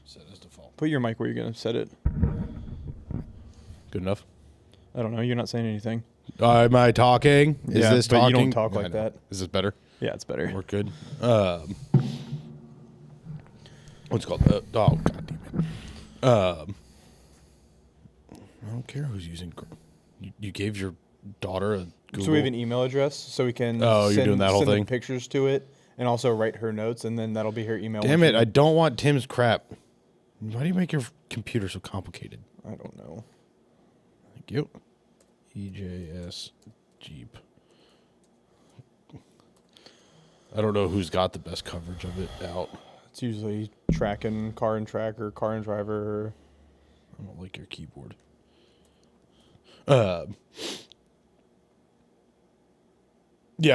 Set as default. Put your mic where you're going to set it. Good enough? I don't know. You're not saying anything. Am I talking? Is this but talking? you don't talk Yeah, like that. Is this better? Yeah, it's better. We're good. What's it called? Oh, God damn it. I don't care who's using. You gave your daughter a Google. So we have an email address, so we can you're doing that whole send thing? the pictures to it, and also write her notes, and then that'll be her email. Damn it! I don't want Tim's crap. Why do you make your computer so complicated? I don't know. Thank you. EJS Jeep. I don't know who's got the best coverage of it out. It's usually tracking car and tracker, car and driver. I don't like your keyboard. Yeah,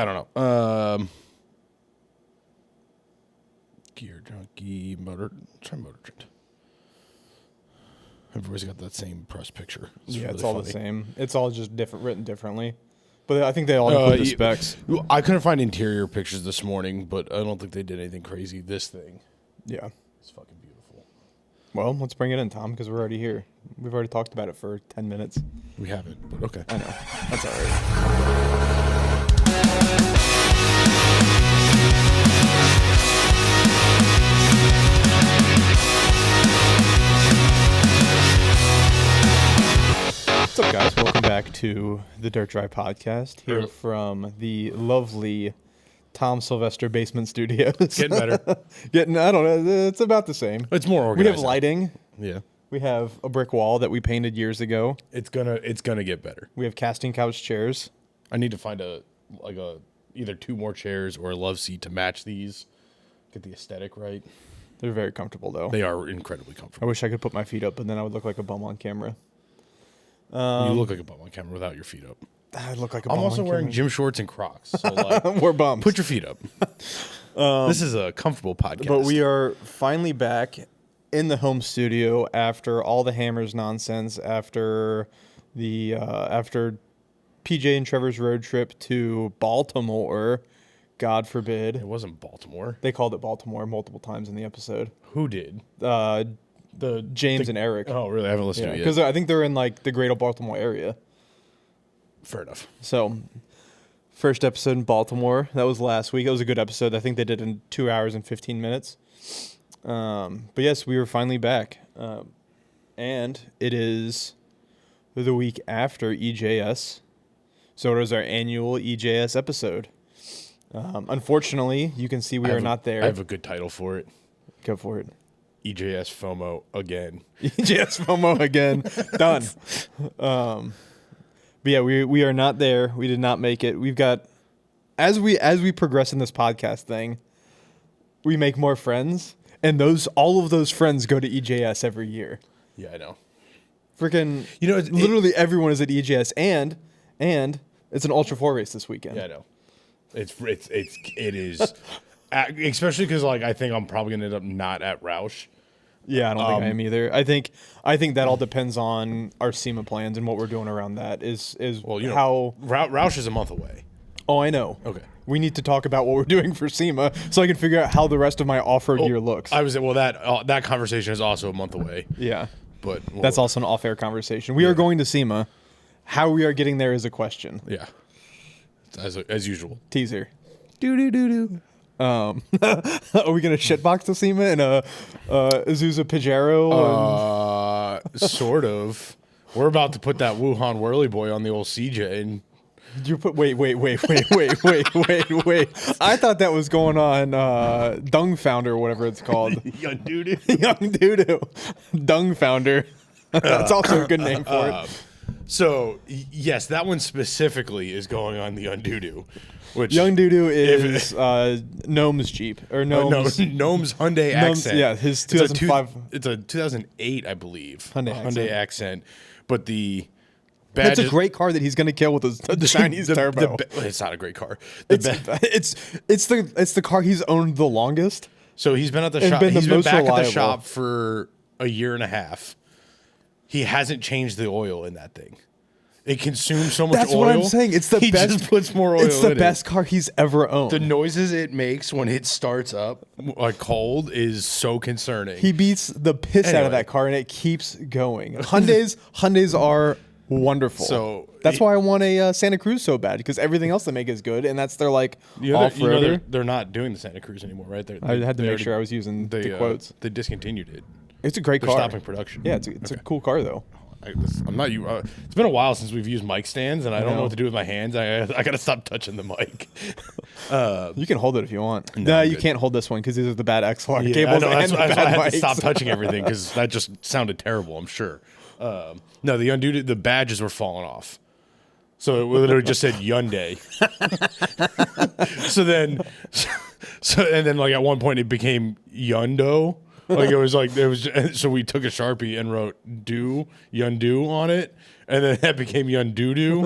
I don't know. Gear Junkie, try Motor Trend. Everybody's got that same press picture. It's really all funny. the same. It's all just written differently. But I think they all include the specs. I couldn't find interior pictures this morning, but I don't think they did anything crazy. This thing Yeah. is fucking beautiful. Well, let's bring it in, Tom, because we're already here. We've already talked about it for 10 minutes. We haven't, but okay. I know. That's all right. What's up, guys? Welcome back to the Dirt Drive Podcast here from the lovely Tom Sylvester Basement Studios. Getting better. I don't know. It's about the same. It's more We organized. have lighting. Yeah. We have a brick wall that we painted years ago. It's gonna get better. We have casting couch chairs. I need to find either two more chairs or a love seat to match these. Get the aesthetic right. They're very comfortable, though. They are incredibly I comfortable. wish I could put my feet up, but then I would look like a bum on camera. You look like a bum on camera without your feet up. I look like a I'm bum also on wearing camera. gym shorts and Crocs. So like, We're bums. put your feet up. This is a comfortable podcast. But we are finally back in the home studio after all the Hammers nonsense, after after PJ and Trevor's road trip to Baltimore. God forbid. It wasn't Baltimore. They called it Baltimore multiple times in the episode. Who did? The James and Eric. Oh, really? I haven't listened to it yet. Because I think they're in like the greater Baltimore area. Fair enough. So, first episode in Baltimore. That was last week. It was a good episode. I think they did it in 2 hours and 15 minutes. But yes, we were finally back. And it is the week after EJS. So it is our annual EJS episode. Unfortunately, you can see we are not there. I have a good title for it. Go for it. EJS FOMO again. EJS FOMO again. Done. But yeah, we are not there. We did not make it. We've got as we progress in this podcast thing, we make more friends, and all of those friends go to EJS every year. Yeah, I know. Freaking, literally everyone is at EJS, and it's an Ultra 4 race this weekend. Yeah, I know. It is, especially because like I think I'm probably gonna end up not at Roush. Yeah, I don't think I am either. I think that all depends on our SEMA plans and what we're doing around that. How Roush is a month away. Oh, I know. Okay. We need to talk about what we're doing for SEMA so I can figure out how the rest of my off-road gear looks. That conversation is also a month away. Yeah. But that's also an off-air conversation. We are going to SEMA. How we are getting there is a question. Yeah. As usual. Teaser. Do. Are we gonna shitbox the SEMA in a Azusa Pajero? Sort of. We're about to put that Wuhan Whirly Boy on the old CJ. And you put wait. I thought that was going on Dung Founder, whatever it's called. Young Doo-Doo. Young Doo-Doo. Dung Founder. That's also a good name for it. So yes, that one specifically is going on the Undoodoo. Which Young Doo-Doo is Gnome's Jeep or Gnome's Hyundai Accent. Yeah, his 2005. It's a 2008, I believe. Hyundai Accent. But the badge. That's a great car that he's going to kill with the Chinese turbo. It's not a great car. It's the car he's owned the longest. So he's been at the shop. He's been back at the shop for a year and a half. He hasn't changed the oil in that thing. It consumes so much That's oil. what I'm saying. It's the he best. just puts more oil. It's the in best car he's ever owned. The noises it makes when it starts up like cold is so concerning. He beats the piss out of Anyway. that car, and it keeps going. Hyundais are wonderful. So that's why I want a Santa Cruz so bad, because everything else they make is good, and that's their like off-roader. They're not doing the Santa Cruz anymore, right? I had to make sure I was using the quotes. They discontinued it. It's a great They're car. stopping production. Yeah, it's a cool car though. I'm not you. It's been a while since we've used mic stands, and I don't know what to do with my hands. I got to stop touching the mic. You can hold it if you want. No, No, I'm you good. can't hold this one because these are the bad XLR Yeah, cables I know, and the that's why I bad had to mics. stop touching everything because that just sounded terrible. I'm sure. No, the badges were falling off. So it literally just said Hyundai. and then like at one point it became Yundo. So we took a Sharpie and wrote Yundu on it, and then that became Yundudu,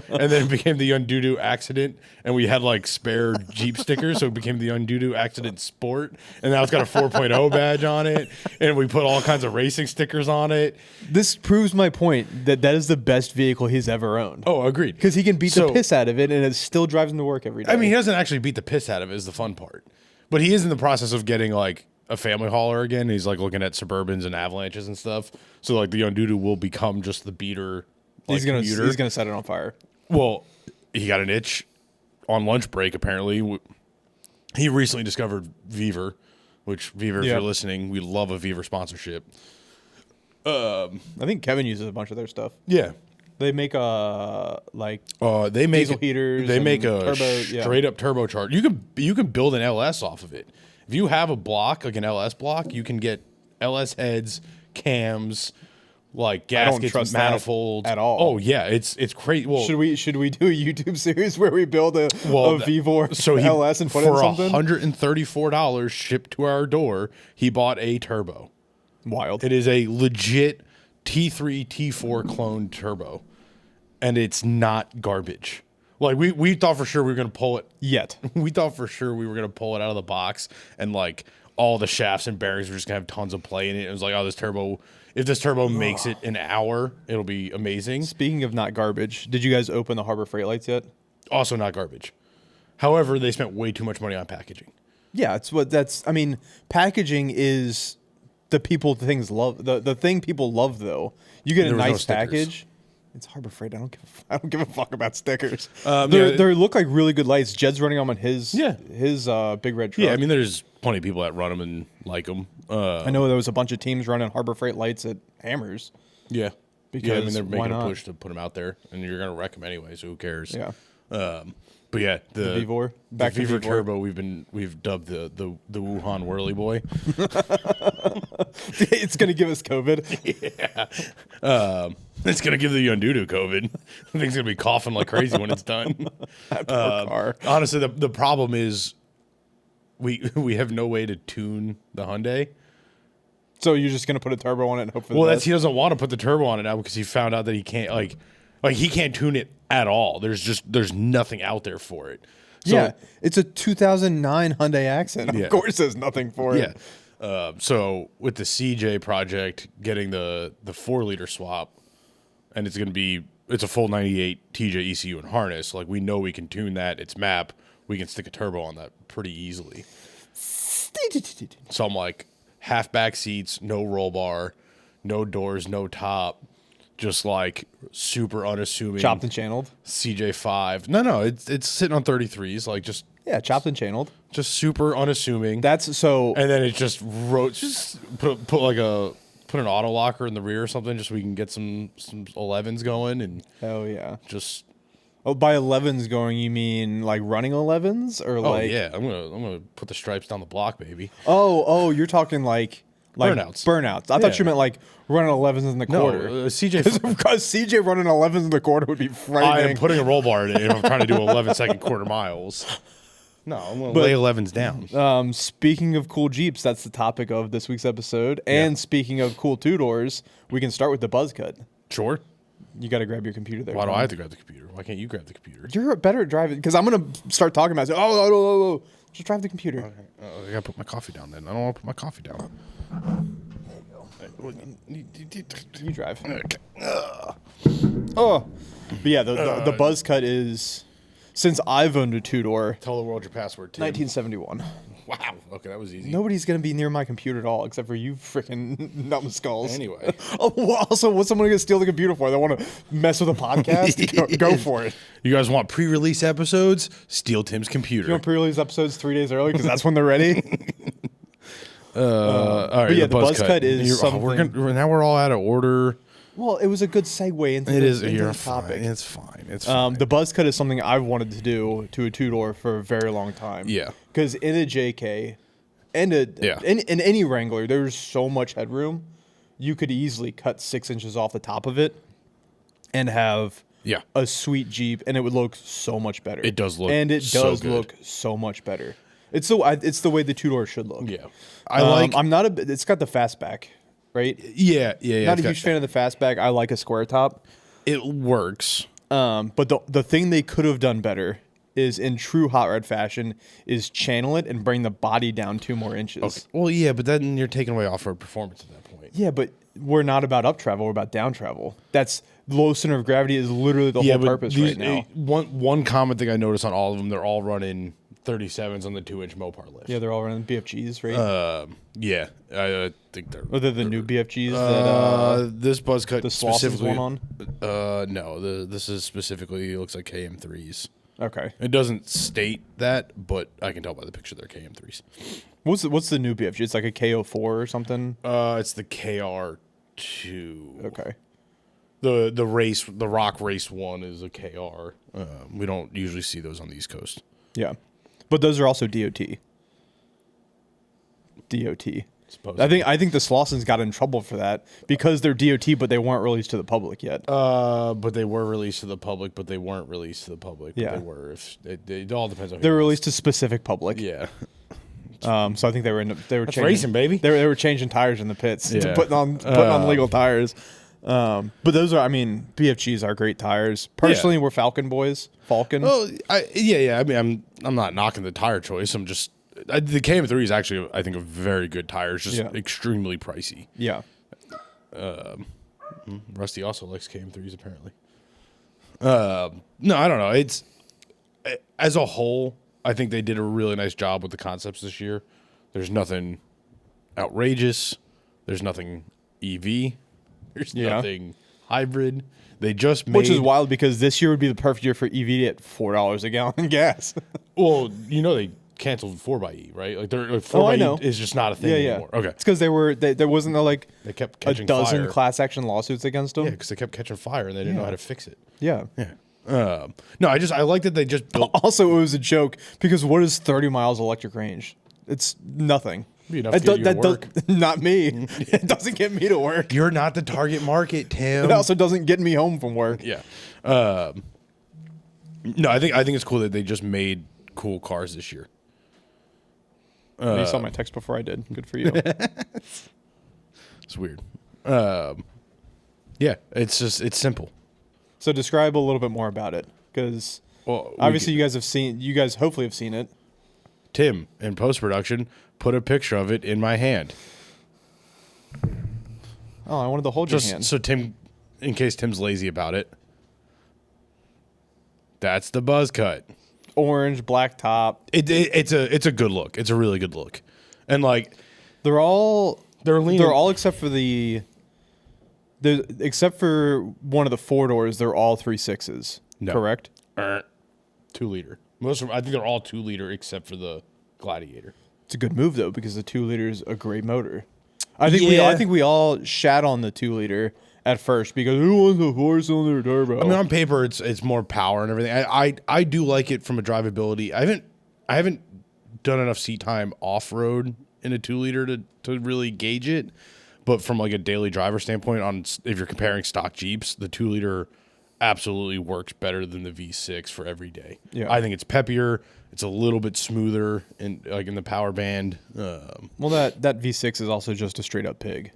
and then it became the Yundudu accident, and we had like spare Jeep stickers, so it became the Yundudu accident sport, and now it's got a 4.0 badge on it, and we put all kinds of racing stickers on it. This proves my point that is the best vehicle he's ever owned. Oh, agreed. Because he can beat the piss out of it, and it still drives him to work every day. I mean, he doesn't actually beat the piss out of it is the fun part, but he is in the process of getting like a family hauler again. He's like looking at Suburbans and Avalanches and stuff. So like the Yundudu will become just the beater. Like, he's gonna set it on fire. Well, he got an itch on lunch break. Apparently, he recently discovered Viver, which Viver, if you're listening, we love a Viver sponsorship. I think Kevin uses a bunch of their stuff. Yeah, they make they make diesel heaters. They make a turbo, straight up turbocharged. You can build an LS off of it. If you have a block like an LS block, you can get LS heads, cams, like gaskets, manifolds at all. Oh yeah, it's crazy. Well, should we do a YouTube series where we build a Vivor LS and put it in something? For $134 shipped to our door, he bought a turbo. Wild. It is a legit T3 T4 clone turbo, and it's not garbage. Like we thought for sure we were gonna pull it. We thought for sure we were gonna pull it out of the box, and like all the shafts and bearings were just gonna have tons of play in it. It was like, oh, this turbo. If this turbo makes it an hour, it'll be amazing. Speaking of not garbage, did you guys open the Harbor Freight lights yet? Also not garbage. However, they spent way too much money on packaging. Yeah, I mean, packaging is the thing people love though. You get a nice package. It's Harbor Freight. I don't give a fuck about stickers. They look like really good lights. Jed's running them on his big red truck. Yeah, I mean, there's plenty of people that run them and like them. I know there was a bunch of teams running Harbor Freight lights at Hammers. Yeah, because I mean they're making a push to put them out there, and you're gonna wreck them anyway. So who cares? Yeah. But yeah, the Vivor, the Vivor Turbo, we've dubbed the Wuhan Whirly Boy. It's gonna give us COVID. Yeah. It's gonna give the Yundudu COVID. The thing's gonna be coughing like crazy when it's done. That poor car. Honestly, the problem is we have no way to tune the Hyundai. So you're just gonna put a turbo on it and hope for the best? He doesn't want to put the turbo on it now because he found out that he can't like he can't tune it at all. There's nothing out there for it. So, yeah, it's a 2009 Hyundai Accent. Of course, there's nothing for it. Yeah. So with the CJ project, getting the 4-liter swap, and it's a full 98 TJ ECU and harness. Like we know we can tune that. It's map. We can stick a turbo on that pretty easily. So I'm like, half back seats, no roll bar, no doors, no top, just like super unassuming. Chopped and channeled. CJ5. No, it's sitting on 33s, like just chopped and channeled. Just super unassuming. That's so. And then it just put an auto locker in the rear or something, just so we can get some 11s going and. Hell yeah. Just. Oh, by 11s going, you mean like running 11s or like? Oh yeah, I'm gonna put the stripes down the block, baby. Oh, you're talking like burnouts. I thought you meant like running 11s in the quarter. CJ because CJ running 11s in the quarter would be frightening. I am putting a roll bar in it if I'm trying to do 11-second quarter miles. No, I'm gonna lay 11s down. Speaking of cool Jeeps, that's the topic of this week's episode. And speaking of cool two-doors, we can start with the buzz cut. Sure. You got to grab your computer there. Why do I have to grab the computer? Why can't you grab the computer? You're better at driving because I'm going to start talking about it. Oh, just drive the computer. Okay. I got to put my coffee down then. I don't want to put my coffee down. There you go. You drive. Okay. Oh, but yeah, the buzz cut is since I've owned a two-door, Tell the world your password, Tim. 1971. Wow. Okay, that was easy. Nobody's gonna be near my computer at all, except for you freaking numbskulls. Anyway. Oh, well, also, what's someone gonna steal the computer for? They want to mess with a podcast? Go for it. You guys want pre-release episodes? Steal Tim's computer. You want pre-release episodes 3 days early because that's when they're ready. All right, but yeah, the buzz cut is something. Now we're all out of order. Well, it was a good segue into the topic. It's fine. It's fine. The buzz cut is something I've wanted to do to a two-door for a very long time. Yeah. Because in a JK and in any Wrangler, there's so much headroom. You could easily cut 6 inches off the top of it and have a sweet Jeep, and it would look so much better. It does look and it so does good. look so much better. It's the way the two-door should look. Yeah. It's got the fastback, right? Yeah. Not a huge fan of the fastback. I like a square top. It works. But the thing they could have done better is, in true hot rod fashion, is channel it and bring the body down 2 more inches. Okay. Well, yeah, but then you're taking away off-road performance at that point. Yeah, but we're not about up travel. We're about down travel. That's low center of gravity is literally the whole purpose right now. One common thing I noticed on all of them, they're all running 37s on the 2-inch Mopar lift. Yeah, they're all running BFGs, right? Yeah, I think they're. Are they the new BFGs that this buzz cut the specifically one on? No, this is specifically looks like KM3s. Okay. It doesn't state that, but I can tell by the picture they're KM3s. What's the new BFG? It's like a KO4 or something. It's the KR2. Okay. The Rock Race one is a KR. We don't usually see those on the East Coast. Yeah, but those are also DOT. Supposedly. I think the Slossons got in trouble for that because they're DOT, but they weren't released to the public yet. But they were released to the public, but they weren't released to the public. But Yeah. they were. It all depends on. They were released to specific public. Yeah. So I think they were That's racing, baby. They were changing tires in the pits, Yeah. putting on legal tires. But those are, BFGs are great tires. Personally, we're Falcon boys. Falcon. Oh, yeah. I mean, I'm not knocking the tire choice. I'm just the KM3 is actually, I think, a very good tire. It's just extremely pricey. Yeah. Rusty also likes KM3s apparently. No, I don't know. It's as a whole, I think they did a really nice job with the concepts this year. There's nothing outrageous. There's nothing EV. There's nothing hybrid. They just made... Which is wild because this year would be the perfect year for EV at $4 a gallon gas. Well, they canceled 4xe, right? Like, 4xe is just not a thing anymore. Okay. It's because there wasn't they kept catching a dozen fire. class action lawsuits against them. Yeah, because they kept catching fire and they didn't know how to fix it. Yeah. Yeah. No, I like that they just built... Also, it was a joke because what is 30 miles electric range? It's nothing. Be enough to get you to work. Not me. It doesn't get me to work. You're not the target market, Tim. It also doesn't get me home from work. Yeah. No, I think it's cool that they just made cool cars this year. You saw my text before I did. Good for you. It's weird. Yeah, it's simple. So describe a little bit more about it, because obviously you guys hopefully have seen it. Tim, in post-production, put a picture of it in my hand. Oh, I wanted to hold your hand. So Tim, in case Tim's lazy about it, that's the buzz cut. Orange, black top. It's a good look. It's a really good look, and they're all leaning. They're all except for except for one of the 4-doors. They're all 3.6s. No. Correct. 2-liter. Most of them, I think they're all 2-liter except for the Gladiator. It's a good move though because the 2-liter is a great motor. I think we all shat on the 2-liter at first because who wants a 4-cylinder turbo? I mean, on paper, it's more power and everything. I do like it from a drivability. I haven't done enough seat time off road in a 2-liter to really gauge it, but from like a daily driver standpoint, if you're comparing stock Jeeps, the 2-liter absolutely works better than the V6 for every day. Yeah. I think it's peppier. It's a little bit smoother in the power band. Well, that V6 is also just a straight up pig.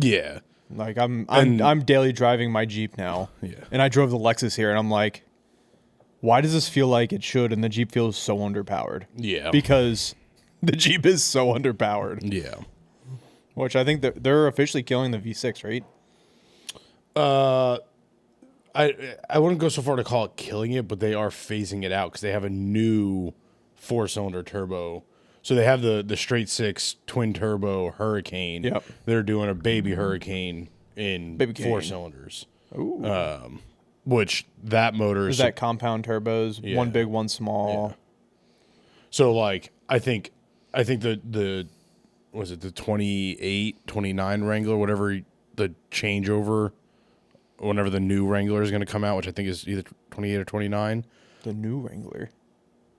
Yeah. Like I'm daily driving my Jeep now. Yeah. And I drove the Lexus here and I'm like, why does this feel like it should? And the Jeep feels so underpowered. Yeah. Because the Jeep is so underpowered. Yeah. Which I think they're officially killing the V6, right? I wouldn't go so far to call it killing it, but they are phasing it out because they have a new 4-cylinder turbo. So they have the straight six twin turbo Hurricane. Yep. They're doing a baby Hurricane in Baby cane. 4 cylinders. Ooh. Which that motor Is that compound turbos? Yeah. One big, one small. Yeah. So like I think the was it the 28, 29 Wrangler, whatever the changeover, whenever the new Wrangler is going to come out, which I think is either 28 or 29. The new Wrangler.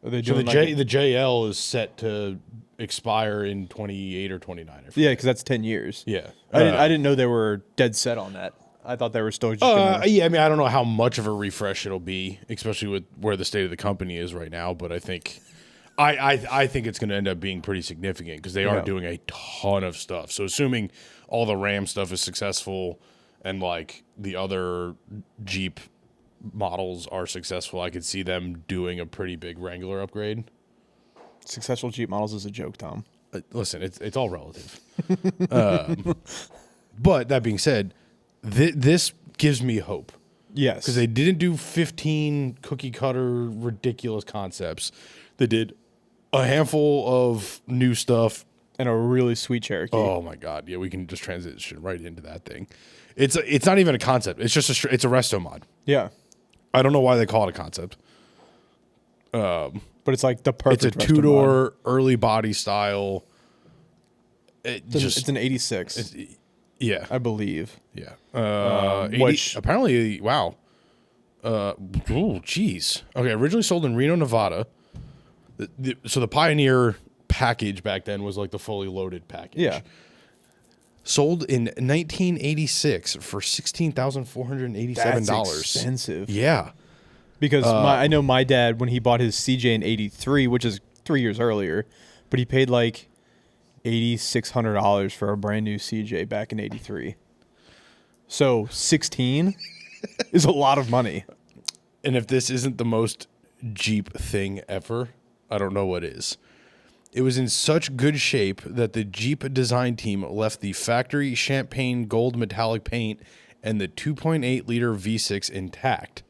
Are they So doing the JL is set to expire in 28 or 29. Yeah, because that's 10 years. Yeah. I didn't know they were dead set on that. I thought they were still just gonna... Yeah, I mean, I don't know how much of a refresh it'll be, especially with where the state of the company is right now, but I think I think it's going to end up being pretty significant because they are doing a ton of stuff. So assuming all the Ram stuff is successful and like the other Jeep models are successful, I could see them doing a pretty big Wrangler upgrade. Successful Jeep models is a joke, Tom. Listen, it's all relative. But that being said, this gives me hope. Yes. Because they didn't do 15 cookie cutter ridiculous concepts. They did a handful of new stuff. And a really sweet Cherokee. Oh my God. Yeah, we can just transition right into that thing. It's not even a concept. It's just it's a resto mod. Yeah. I don't know why they call it a concept. But it's like the perfect It's a resto two-door, mod. early body style. It's an 86, Yeah. I believe. Yeah. 80, which... apparently, wow. Oh, geez. Okay, originally sold in Reno, Nevada. So the Pioneer package back then was like the fully loaded package. Yeah. Sold in 1986 for $16,487. That's expensive. Yeah. Because I know my dad, when he bought his CJ in 83, which is 3 years earlier, but he paid like $8,600 for a brand new CJ back in 83. So 16 is a lot of money. And if this isn't the most Jeep thing ever, I don't know what is. It was in such good shape that the Jeep design team left the factory champagne gold metallic paint and the 2.8 liter V6 intact.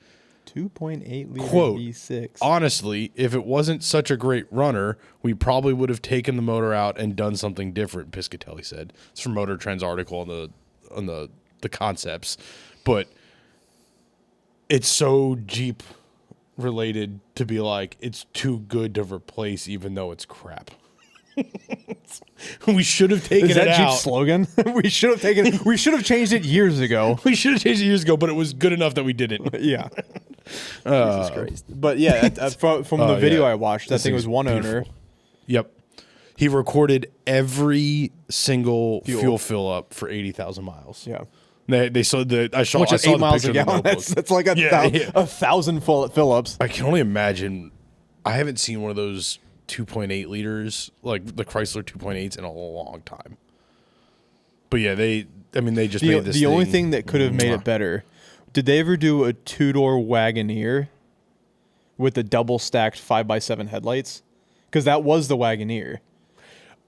2.8 liter Quote, V6. Honestly, if it wasn't such a great runner, we probably would have taken the motor out and done something different, Piscatelli said. It's from Motor Trend's article on the concepts. But it's so Jeep related to be like, it's too good to replace even though it's crap. We should have taken Is that it out. Jeep's slogan? We should have changed it years ago. We should have changed it years ago, but it was good enough that we didn't. Yeah. Jesus Christ. But yeah, from the video I watched, that thing was one owner. Yep. He recorded every single fuel fill up for 80,000 miles. Yeah. They saw I saw Which is the 8 miles picture a of the gallon. notebook. That's like a thousand fill-ups. I can only imagine. I haven't seen one of those 2.8 liters, like the Chrysler 2.8s, in a long time. But yeah, they just made this. The only thing that could have made it better, did they ever do a two-door Wagoneer with the double stacked 5x7 headlights? Because that was the Wagoneer.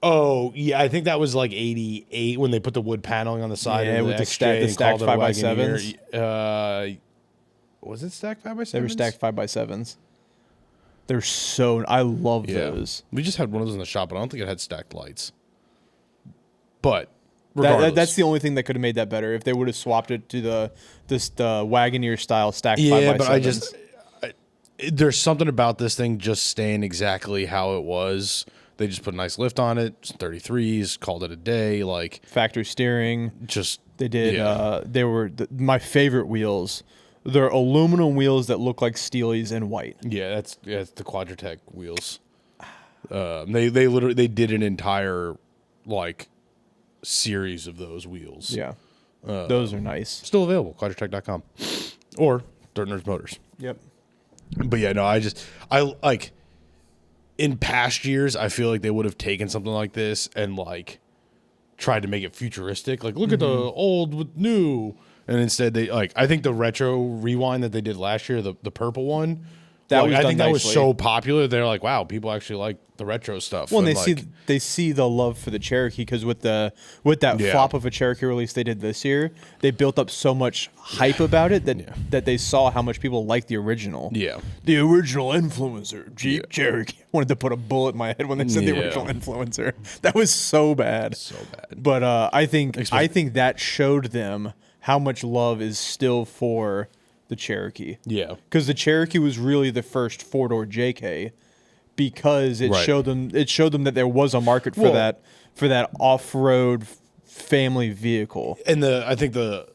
Oh yeah, I think that was like 88 when they put the wood paneling on the side. Yeah, of with the XJ stacked and called it a 5x7s. Wagoneer. Was it stacked 5x7s? They were stacked 5x7s. They're so... I love those. We just had one of those in the shop, but I don't think it had stacked lights. But regardless. That's the only thing that could have made that better, if they would have swapped it to the Wagoneer style stacked 5x7s. Yeah, but there's something about this thing just staying exactly how it was. They just put a nice lift on it, 33s, called it a day. Like factory steering. Just they did. They were my favorite wheels. They're aluminum wheels that look like Steelies in white. Yeah, that's the Quadratec wheels. They literally did an entire like series of those wheels. Yeah, those are nice. Still available, Quadratec.com or DirtNerds Motors. Yep. But yeah, no, I like. In past years, I feel like they would have taken something like this and like tried to make it futuristic. Like, look at the old with new. And instead they I think the retro rewind that they did last year, the purple one, That Like, was I done think that was nicely. so popular. They're like, wow, people actually like the retro stuff. Well, and And, they see the love for the Cherokee because with that Yeah. flop of a Cherokee release they did this year, they built up so much hype about it that they saw how much people liked the original. Yeah. The original influencer, Jeep Yeah. Cherokee. Wanted to put a bullet in my head when they said the Yeah. original influencer. That was so bad. So bad. But I think that showed them how much love is still for the Cherokee. Yeah. Because the Cherokee was really the first four-door JK, because it Right. showed them that there was a market for Well- that off-road family vehicle. And I think the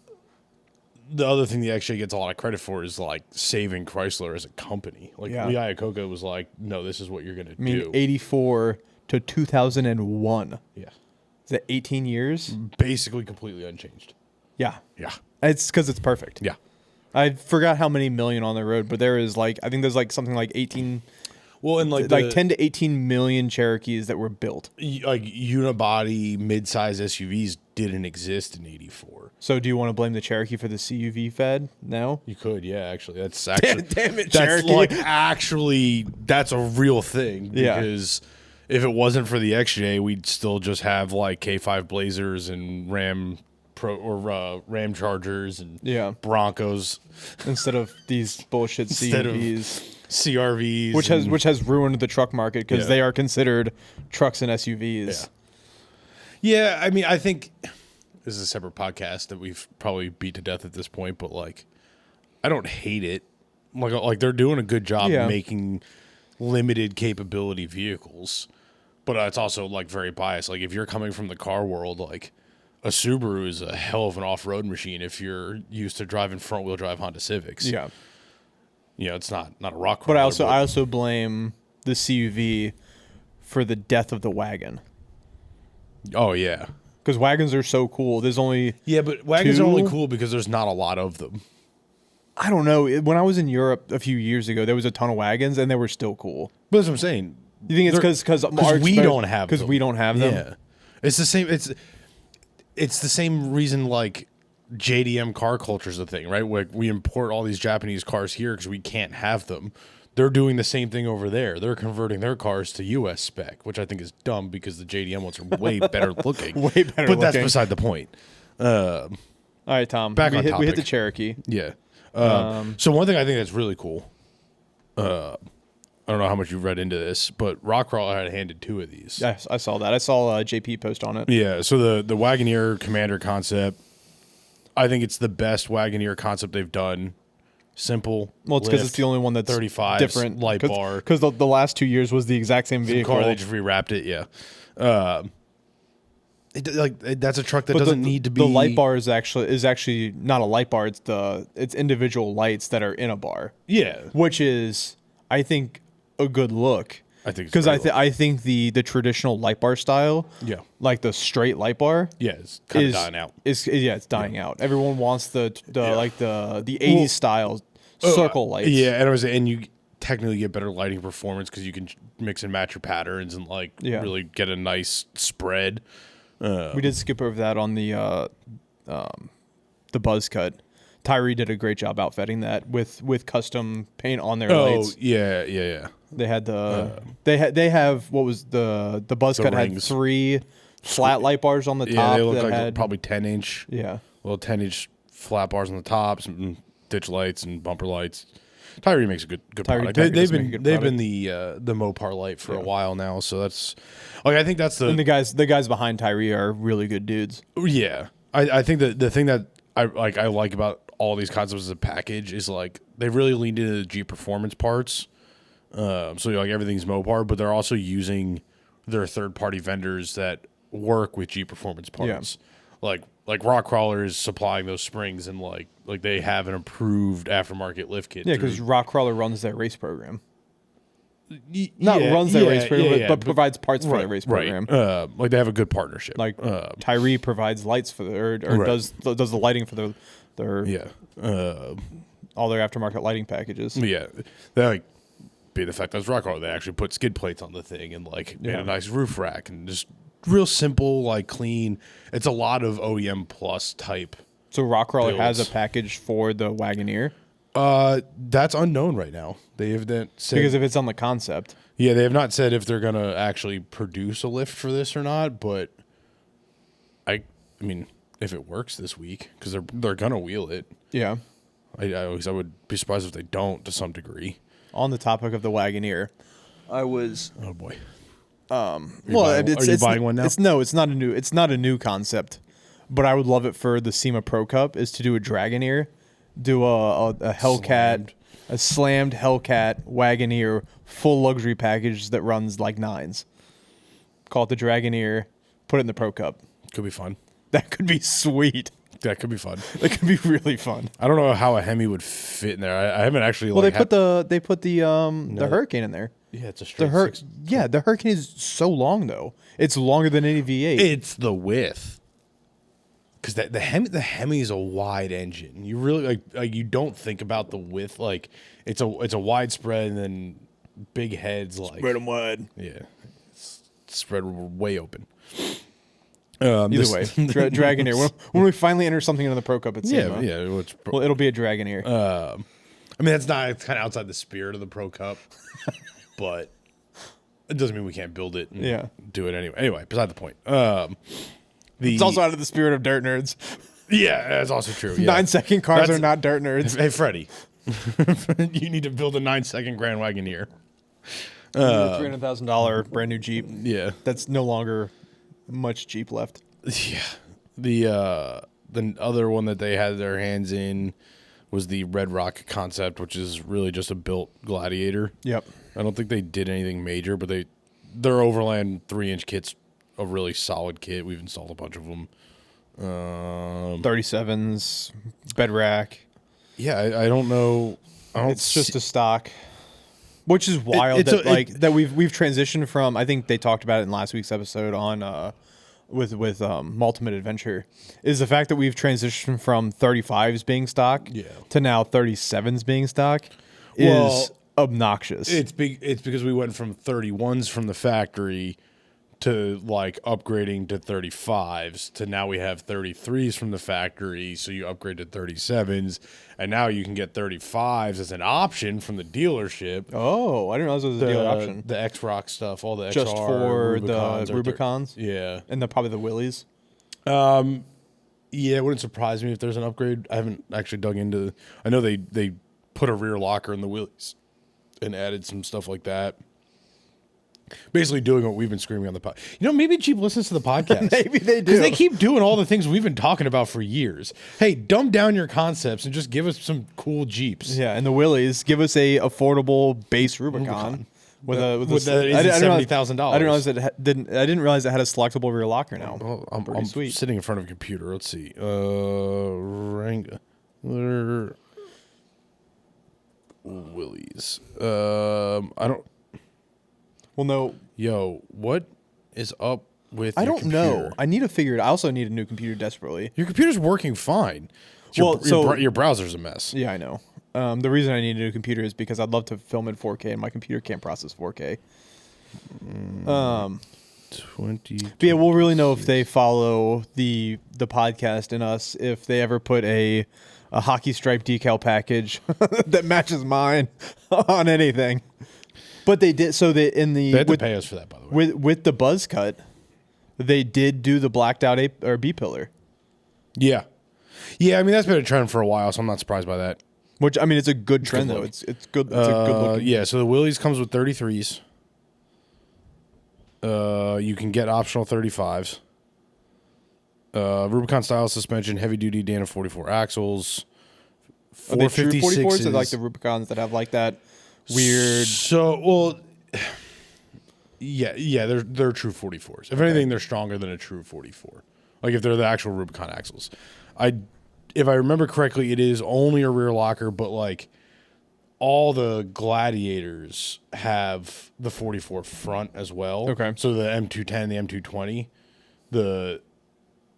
other thing the XJ gets a lot of credit for is like saving Chrysler as a company. Like Yeah. Lee Iacocca was like, no, this is what you're gonna I mean, do. 84 to 2001. Yeah. Is that 18 years? Basically completely unchanged. Yeah. Yeah. It's because it's perfect. Yeah. I forgot how many million on the road, but there is I think there's something like 18, Well, and like 10 to 18 million Cherokees that were built. like unibody mid-size SUVs didn't exist in '84. So do you want to blame the Cherokee for the CUV fad now? You could, yeah. Actually, that's actually Damn it, that's Cherokee. like actually that's a real thing. Yeah. Because if it wasn't for the XJ, we'd still just have like K5 Blazers and Ram Chargers and Yeah. Broncos, Instead of these bullshit Instead of CUVs. CRVs, Which has ruined the truck market because Yeah. they are considered trucks and SUVs. Yeah, I mean, I think this is a separate podcast that we've probably beat to death at this point, but like, I don't hate it. Like they're doing a good job Yeah. making limited capability vehicles, but it's also like very biased. Like if you're coming from the car world, like a Subaru is a hell of an off-road machine if you're used to driving front-wheel drive Honda Civics. Yeah. You know, it's not a rock. But I crawler, also blame the CUV for the death of the wagon. oh yeah. Because wagons are so cool. There's only, Yeah, but wagons are only Two? cool because there's not a lot of them. I don't know. When I was in Europe a few years ago, there was a ton of wagons and they were still cool. But that's what I'm saying. You think it's because we don't have because them. we don't have them? Yeah, it's the same. It's the same reason like JDM car culture is a thing, right? Like we import all these Japanese cars here because we can't have them. They're doing the same thing over there. They're converting their cars to U.S. spec, which I think is dumb because the JDM ones are way better looking. Way better But that's looking. beside the point. All right, Tom. Back we on hit, we hit topic. the Cherokee. Yeah. So one thing I think that's really cool. I don't know how much you've read into this, but Rockcrawler had handed 2 of these. Yes, I saw that. I saw JP post on it. Yeah, so the Wagoneer Commander concept, I think it's the best Wagoneer concept they've done. Simple. Well, it's because it's the only one that's 35 different. light bar. Because the last 2 years was the exact same vehicle. car. They just rewrapped it. Yeah, that's a truck that But doesn't need to be. The light bar is actually not a light bar. It's individual lights that are in a bar, Yeah, which is, I think, a good look. I think it's Because very I think the traditional light bar style, Yeah. like the straight light bar, yeah, it's kind of is dying out. It's dying out. Everyone wants the Yeah. like the 80s style circle lights. Yeah, and you technically get better lighting performance because you can mix and match your patterns and really get a nice spread. We did skip over that on the buzz cut. Tyree did a great job outfitting that with custom paint on their lights. Yeah. They had they have what was the buzz cut had rings. 3 flat light bars on the top. Yeah, they look that like had, probably 10-inch. yeah. Little 10-inch flat bars on the tops, and ditch lights and bumper lights. Tyree makes a good product. Tyree They've does make a been good they've product. been the Mopar light for a while now, so that's I think that's And the guys behind Tyree are really good dudes. yeah. I think that the thing that I like about all these concepts as a package is like they really leaned into the Jeep performance parts. So like everything's Mopar, but they're also using their third party vendors that work with Jeep performance parts. Like Rockcrawler is supplying those springs, and like they have an approved aftermarket lift kit. Yeah, because Rockcrawler runs their race program. runs Not runs their race program, but provides parts for their race program. Right. Like they have a good partnership. Like Tyree provides lights for or Right. does the lighting for their yeah. all their aftermarket lighting packages. Yeah. They like be the fact that it's Rockcrawler. They actually put skid plates on the thing and like made a nice roof rack and just real simple, like clean. It's a lot of OEM plus type. So Rockcrawler has a Builds. package for the Wagoneer. That's unknown right now. They have not said, Because if it's on the concept. yeah, they have not said if they're gonna actually produce a lift for this or not. But I mean, if it works this week, because they're gonna wheel it. Yeah. I would be surprised if they don't to some degree. On the topic of the Wagoneer, I was. Oh boy. Are you buying one now? It's not a new concept, but I would love it for the SEMA Pro Cup is to do a Dragoneer, do a Hellcat, a slammed Hellcat Wagoneer full luxury package that runs like nines. Call it the Dragoneer, put it in the Pro Cup. Could be fun. That could be sweet. That could be fun. That could be really fun. I don't know how a Hemi would fit in there. I haven't actually. Well, they put the Hurricane in there. Yeah, it's a straight. The Hurricane is so long though. It's longer than any V8. It's the width. Because the Hemi is a wide engine. You really like you don't think about the width. Like it's a widespread and then big heads like Spread them wide. Yeah, it's spread way open. Either way, Dragoneer. When we finally enter something into the Pro Cup at SEMA, well, it'll be a Dragoneer. I mean, it's kind of outside the spirit of the Pro Cup, but it doesn't mean we can't build it and do it anyway. Anyway, beside the point. It's also out of the spirit of Dirt Nerds. Yeah, that's also true. Yeah. 9-second cars are not Dirt Nerds. Hey, Freddie, you need to build a 9-second Grand Wagoneer. $300,000 brand new Jeep. Yeah, that's no longer much Jeep left. Yeah, the other one that they had their hands in was the Red Rock concept, which is really just a built Gladiator. Yep. I don't think they did anything major, but their Overland 3-inch kit's a really solid kit. We've installed a bunch of them. 37s, bed rack. Yeah, I don't know. It's just a stock, which is wild that we've transitioned from. I think they talked about it in last week's episode on with Multimate Adventure. Is the fact that we've transitioned from 35s being stock to now 37s being stock is obnoxious. It's because we went from 31s from the factory to like upgrading to 35s to now we have 33s from the factory, so you upgrade to 37s, and now you can get 35s as an option from the dealership. Oh, I didn't realize it was a dealer option. The X-Rock stuff, all the XR, just for Rubicons the Rubicons, yeah, and probably the Willys. Yeah, it wouldn't surprise me if there's an upgrade. I haven't actually dug into. I know they put a rear locker in the Willys and added some stuff like that. Basically doing what we've been screaming on the podcast. You know, maybe Jeep listens to the podcast. Maybe they do. Because they keep doing all the things we've been talking about for years. Hey, dumb down your concepts and just give us some cool Jeeps. Yeah, and the Willys, give us a affordable base Rubicon. With $70,000. I didn't realize it had a selectable rear locker now. Well, I'm sweet. Sitting in front of a computer. Let's see. Wrangler Willys. I don't. Well, no. Yo, what is up with I your don't computer? know. I need to figure it out. I also need a new computer desperately. Your computer's working fine. Your browser's a mess. Yeah, I know. The reason I need a new computer is because I'd love to film in 4K, and my computer can't process 4K. 20. But yeah, we'll really know if they follow the podcast and us if they ever put a hockey stripe decal package that matches mine on anything. But they did. So they had to pay us for that, by the way. With the buzz cut, they did do the blacked out A or B pillar. Yeah. I mean, that's been a trend for a while, so I'm not surprised by that. Which, I mean, it's a good trend though. It's good. It's a good looking. Yeah. So the Willys comes with 33s. You can get optional 35s. Rubicon style suspension, heavy duty Dana 44 axles. Are they true 44s or like the Rubicons that have like that weird? Yeah, they're true 44s. If anything, they're stronger than a true 44. Like if they're the actual Rubicon axles. If I remember correctly, it is only a rear locker, but like all the Gladiators have the 44 front as well. Okay. So the M210, the M220,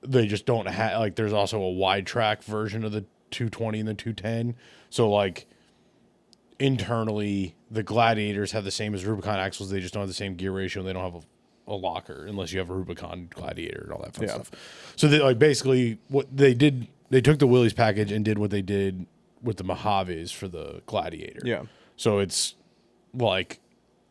they just don't have, like, there's also a wide track version of the 220 and the 210. So like internally, the Gladiators have the same as Rubicon axles. They just don't have the same gear ratio, and they don't have a locker unless you have a Rubicon Gladiator and all that fun stuff. So they, like, basically what they did, they took the Willys package and did what they did with the Mojaves for the Gladiator. Yeah. So it's like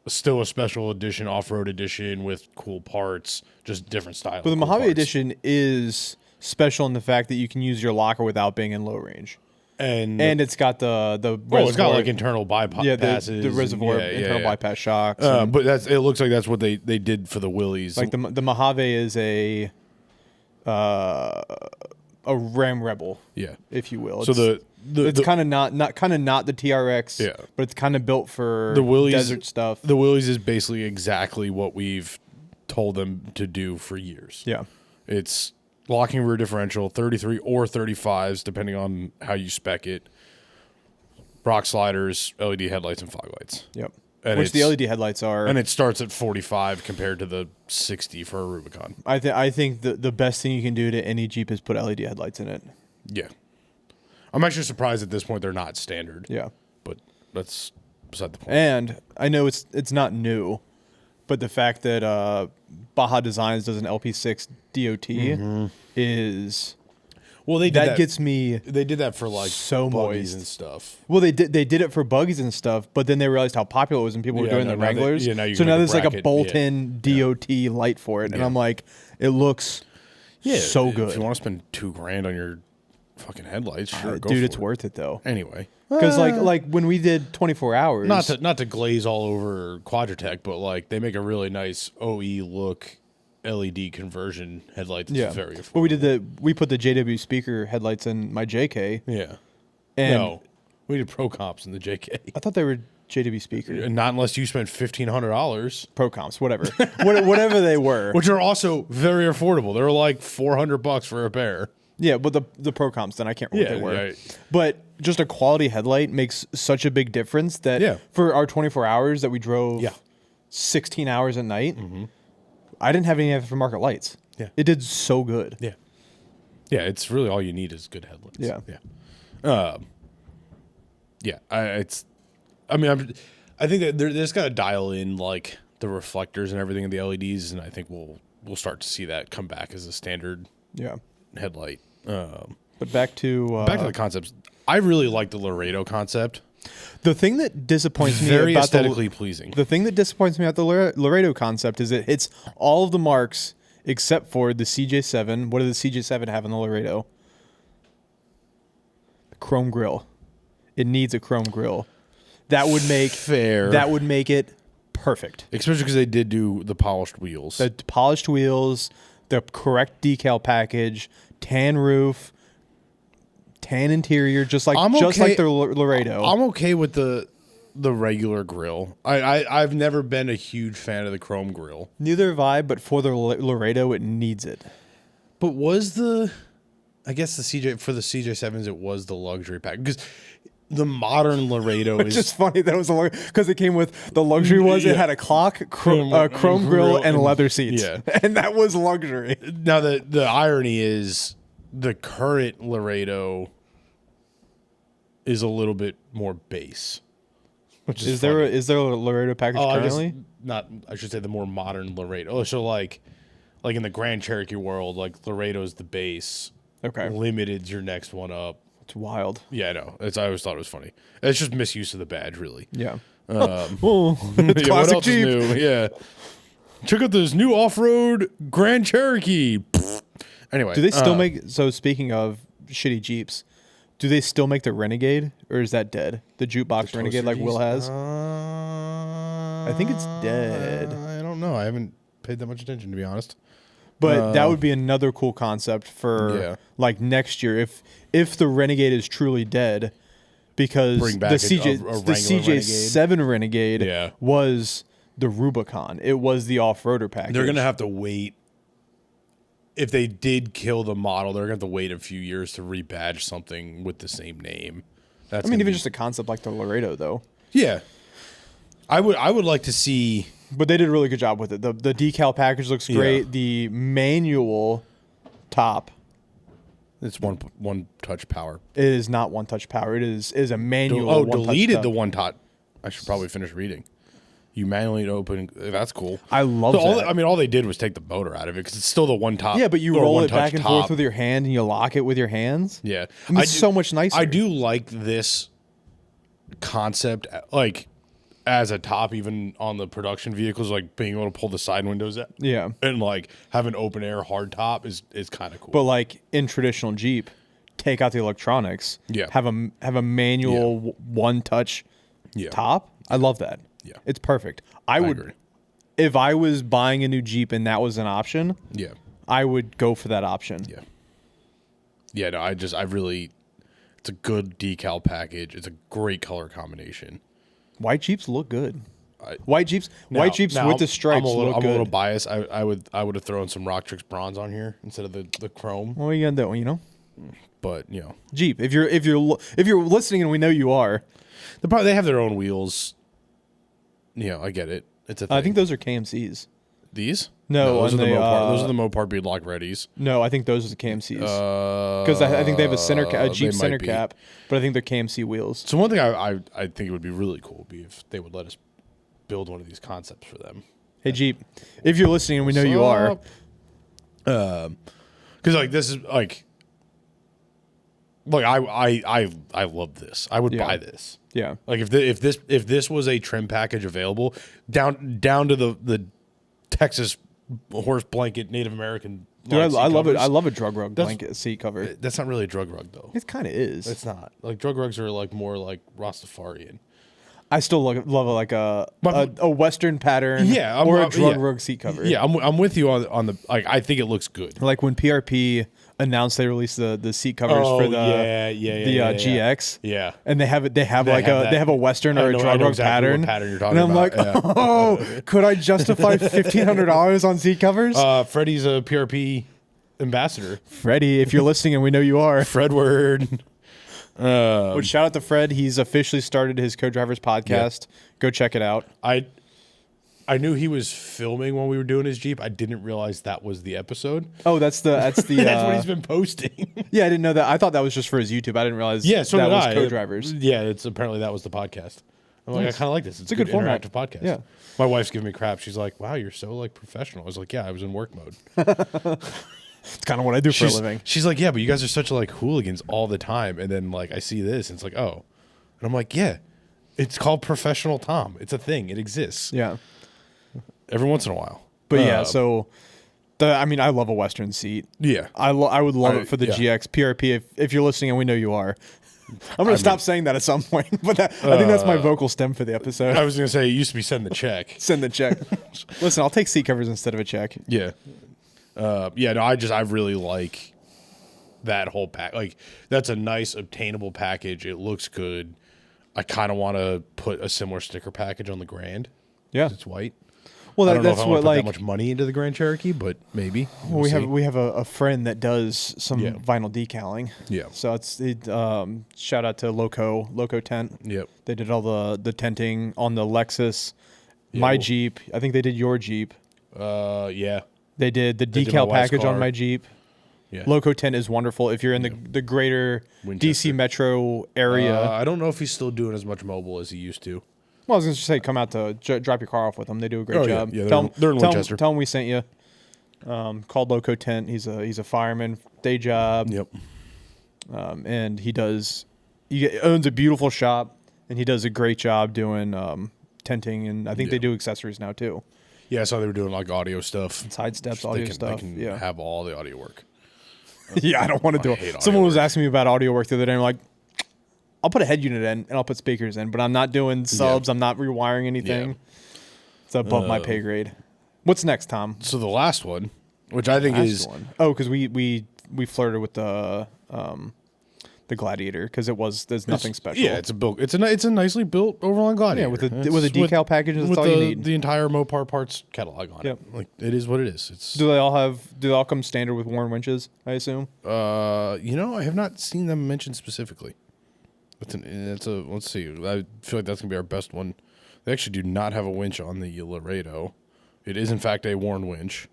still a special edition, off-road edition with cool parts, just different style. But the cool Mojave parts. edition is special in the fact that you can use your locker without being in low range. And it's got the well, it's got like internal bypasses. Yeah, the reservoir internal bypass shocks. But it looks like that's what they did for the Willys. Like the Mojave is a Ram Rebel, yeah, if you will. So it's kind of not the TRX, yeah, but it's kind of built for the Willys, desert stuff. The Willys is basically exactly what we've told them to do for years. Yeah, it's locking rear differential, 33 or 35s, depending on how you spec it. Rock sliders, LED headlights, and fog lights. Yep. And which the LED headlights are. And it starts at 45 compared to the 60 for a Rubicon. I think the best thing you can do to any Jeep is put LED headlights in it. Yeah. I'm actually surprised at this point they're not standard. Yeah. But that's beside the point. And I know it's not new, but the fact that Baja Designs does an LP6 DOT is... Well, they did that gets me. They did that for like so buggies moist and stuff. Well, they did it for buggies and stuff, but then they realized how popular it was and people were doing the Wranglers. now you so can now make there's like a bracket, bolt-in DOT light for it, and I'm like, it looks so good. If you want to spend $2,000 on your fucking headlights, sure, go dude, for it's it. worth it though. Anyway, because like when we did 24 hours, not to glaze all over Quadratec, but like they make a really nice OE look LED conversion headlight that's very affordable. Well, we put the JW speaker headlights in my JK. Yeah. And no, we did Pro Comps in the JK. I thought they were JW speaker. Not unless you spent $1,500. Pro Comps, whatever, whatever they were, which are also very affordable. They're like $400 for a pair. Yeah, but the Pro Comps, then I can't remember what they were. Right. But just a quality headlight makes such a big difference that for our 24 hours that we drove 16 hours at night, I didn't have any aftermarket lights. Yeah. It did so good. Yeah. Yeah, it's really all you need is good headlights. Yeah. Yeah. I think that they're just got to dial in like the reflectors and everything in the LEDs, and I think we'll start to see that come back as a standard headlight. But back to the concepts. I really like the Laredo concept. The thing that disappoints me very about aesthetically pleasing. The thing that disappoints me about the Laredo concept is it hits all of the marks except for the CJ7. What does the CJ7 have in the Laredo? The chrome grille. It needs a chrome grille. That would make That would make it perfect. Especially because they did do the polished wheels. The polished wheels, the correct decal package, tan roof, tan interior, just like the Laredo. I'm okay with the regular grill. I've never been a huge fan of the chrome grill. Neither have I, but for the Laredo, it needs it. But I guess the CJ7s, it was the luxury pack because the modern Laredo is just funny that it was because it came with the luxury was it had a clock, chrome grill, and leather seats. Yeah, and that was luxury. Now the irony is, the current Laredo is a little bit more base. Which is there a Laredo package currently? I should say the more modern Laredo. Oh, so like in the Grand Cherokee world, like Laredo's the base. Okay. Limited's your next one up. It's wild. Yeah, I know. I always thought it was funny. It's just misuse of the badge, really. Yeah. It's classic what else Jeep. Is new? Yeah. Check out this new off-road Grand Cherokee. Anyway. Do they still make... So speaking of shitty Jeeps, do they still make the Renegade? Or is that dead? The jukebox Renegade like Will has? I think it's dead. I don't know. I haven't paid that much attention, to be honest. But that would be another cool concept for like next year if the Renegade is truly dead, because the CJ7 Renegade was the Rubicon. It was the off-roader package. They're gonna have to wait. If they did kill the model, they're gonna have to wait a few years to rebadge something with the same name. Even just a concept like the Laredo, though. Yeah, I would like to see. But they did a really good job with it. The decal package looks great. Yeah. The manual top. It's one touch power. It is not one touch power. It is a manual. Deleted the one touch. I should probably finish reading. You manually open. That's cool. I love that. All they did was take the motor out of it because it's still the one top. Yeah, but you or roll one it back touch and top. forth with your hand, and you lock it with your hands. Yeah, I mean, it's so much nicer. I do like this concept, like as a top, even on the production vehicles, like being able to pull the side windows out. Yeah, And like have an open air hard top is kind of cool. but like in traditional Jeep, take out the electronics. Yeah. have a manual one touch top. I love that. Yeah. It's perfect. I would agree. if I was buying a new Jeep and that was an option. Yeah. I would go for that option. Yeah. Yeah, no, I really, it's a good decal package. It's a great color combination. White Jeeps look good. White Jeeps now, with the stripes look I'm good. a little biased. I would have thrown some Rocktrix bronze on here instead of the chrome. What are you gonna do? You know, But Jeep. If you're listening, and we know you are, they have their own wheels. I get it. It's a thing. I think those are KMCs. These? No, those are the they, Mopar. Those are the Mopar beadlock readies. No, I think those are the KMCs. Because I think they have a Jeep center cap, but I think they're KMC wheels. So one thing I think it would be really cool would be if they would let us build one of these concepts for them. Hey Jeep, if you're listening, and we know you are. Because like this is like I love this. I would buy this. Yeah. Like if this was a trim package available down to the Texas horse blanket Native American. Dude, I love it. covers. I love a drug rug blanket seat cover. That's not really a drug rug though. It kind of is. It's not. Like drug rugs are like more like Rastafarian. I still love like a Western pattern. Yeah, or a drug rug seat cover. Yeah, I'm with you on the like. I think it looks good. Like when PRP announced they released the seat covers for the GX. Yeah. And they have a Western or a drug rug exactly pattern. what pattern you're talking and I'm about. like, oh, could I justify $1,500 on seat covers? Freddie's a PRP ambassador. Freddie, if you're listening, and we know you are. Fredward. But shout out to Fred. He's officially started his Co-Drivers podcast. Yeah. Go check it out. I knew he was filming when we were doing his Jeep. I didn't realize that was the episode. Oh, that's that's what he's been posting. Yeah, I didn't know that. I thought that was just for his YouTube. I didn't realize so that did was I. Co-Drivers. Yeah, it's apparently that was the podcast. I'm like, I kind of like this. It's a good format. interactive podcast. Yeah. My wife's giving me crap. She's like, wow, you're so like professional. I was like, yeah, I was in work mode. It's kind of what I do for a living. She's like, yeah, but you guys are such like hooligans all the time. And then like I see this and it's like, oh. And I'm like, yeah, it's called Professional Tom. It's a thing. It exists. Yeah. Every once in a while. But yeah, so I love a Western seat. Yeah. I would love it for the GX. PRP, if you're listening, and we know you are. I'm going to stop saying that at some point, but I think that's my vocal stem for the episode. I was going to say, it used to be send the check. Send the check. Listen, I'll take seat covers instead of a check. Yeah. No, I really like that whole pack. Like, that's a nice, obtainable package. It looks good. I kind of want to put a similar sticker package on the Grand. Yeah. It's white. Well, I don't know that's if I what want to put like that much money into the Grand Cherokee, but maybe. we have a friend that does some vinyl decaling. Yeah. So it's shout out to Loco Tent. Yep. They did all the tenting on the Lexus, my Jeep. I think they did your Jeep. Yeah. They did the did my decal wife's package on car. my Jeep. Yeah. Loco Tent is wonderful if you're in the greater Winchester. DC metro area. I don't know if he's still doing as much mobile as he used to. Well, I was going to say, come out to drop your car off with them. They do a great job. Yeah, tell they're in Winchester. Tell them we sent you. Called Loco Tent. He's a fireman, day job. Yep. And he owns a beautiful shop, and he does a great job doing tenting, and I think they do accessories now too. Yeah, I saw they were doing like audio stuff. Side steps, They audio can stuff. Yeah. have all the audio work. Yeah, I don't want to do hate it. Someone audio was work. asking me about audio work the other day. I'm like, I'll put a head unit in and I'll put speakers in, but I'm not doing subs. I'm not rewiring anything. Yeah. It's above my pay grade. What's next, Tom? So the last one, which I think is because we flirted with the Gladiator because there's nothing special. Yeah, it's a nicely built overland Gladiator. Yeah, with a decal package. That's all you need. The entire Mopar parts catalog on it. Like it is what it is. It's Do they all come standard with Warren winches? I assume. I have not seen them mentioned specifically. Let's see. I feel like that's gonna be our best one. They actually do not have a winch on the Laredo. It is in fact a Warren winch.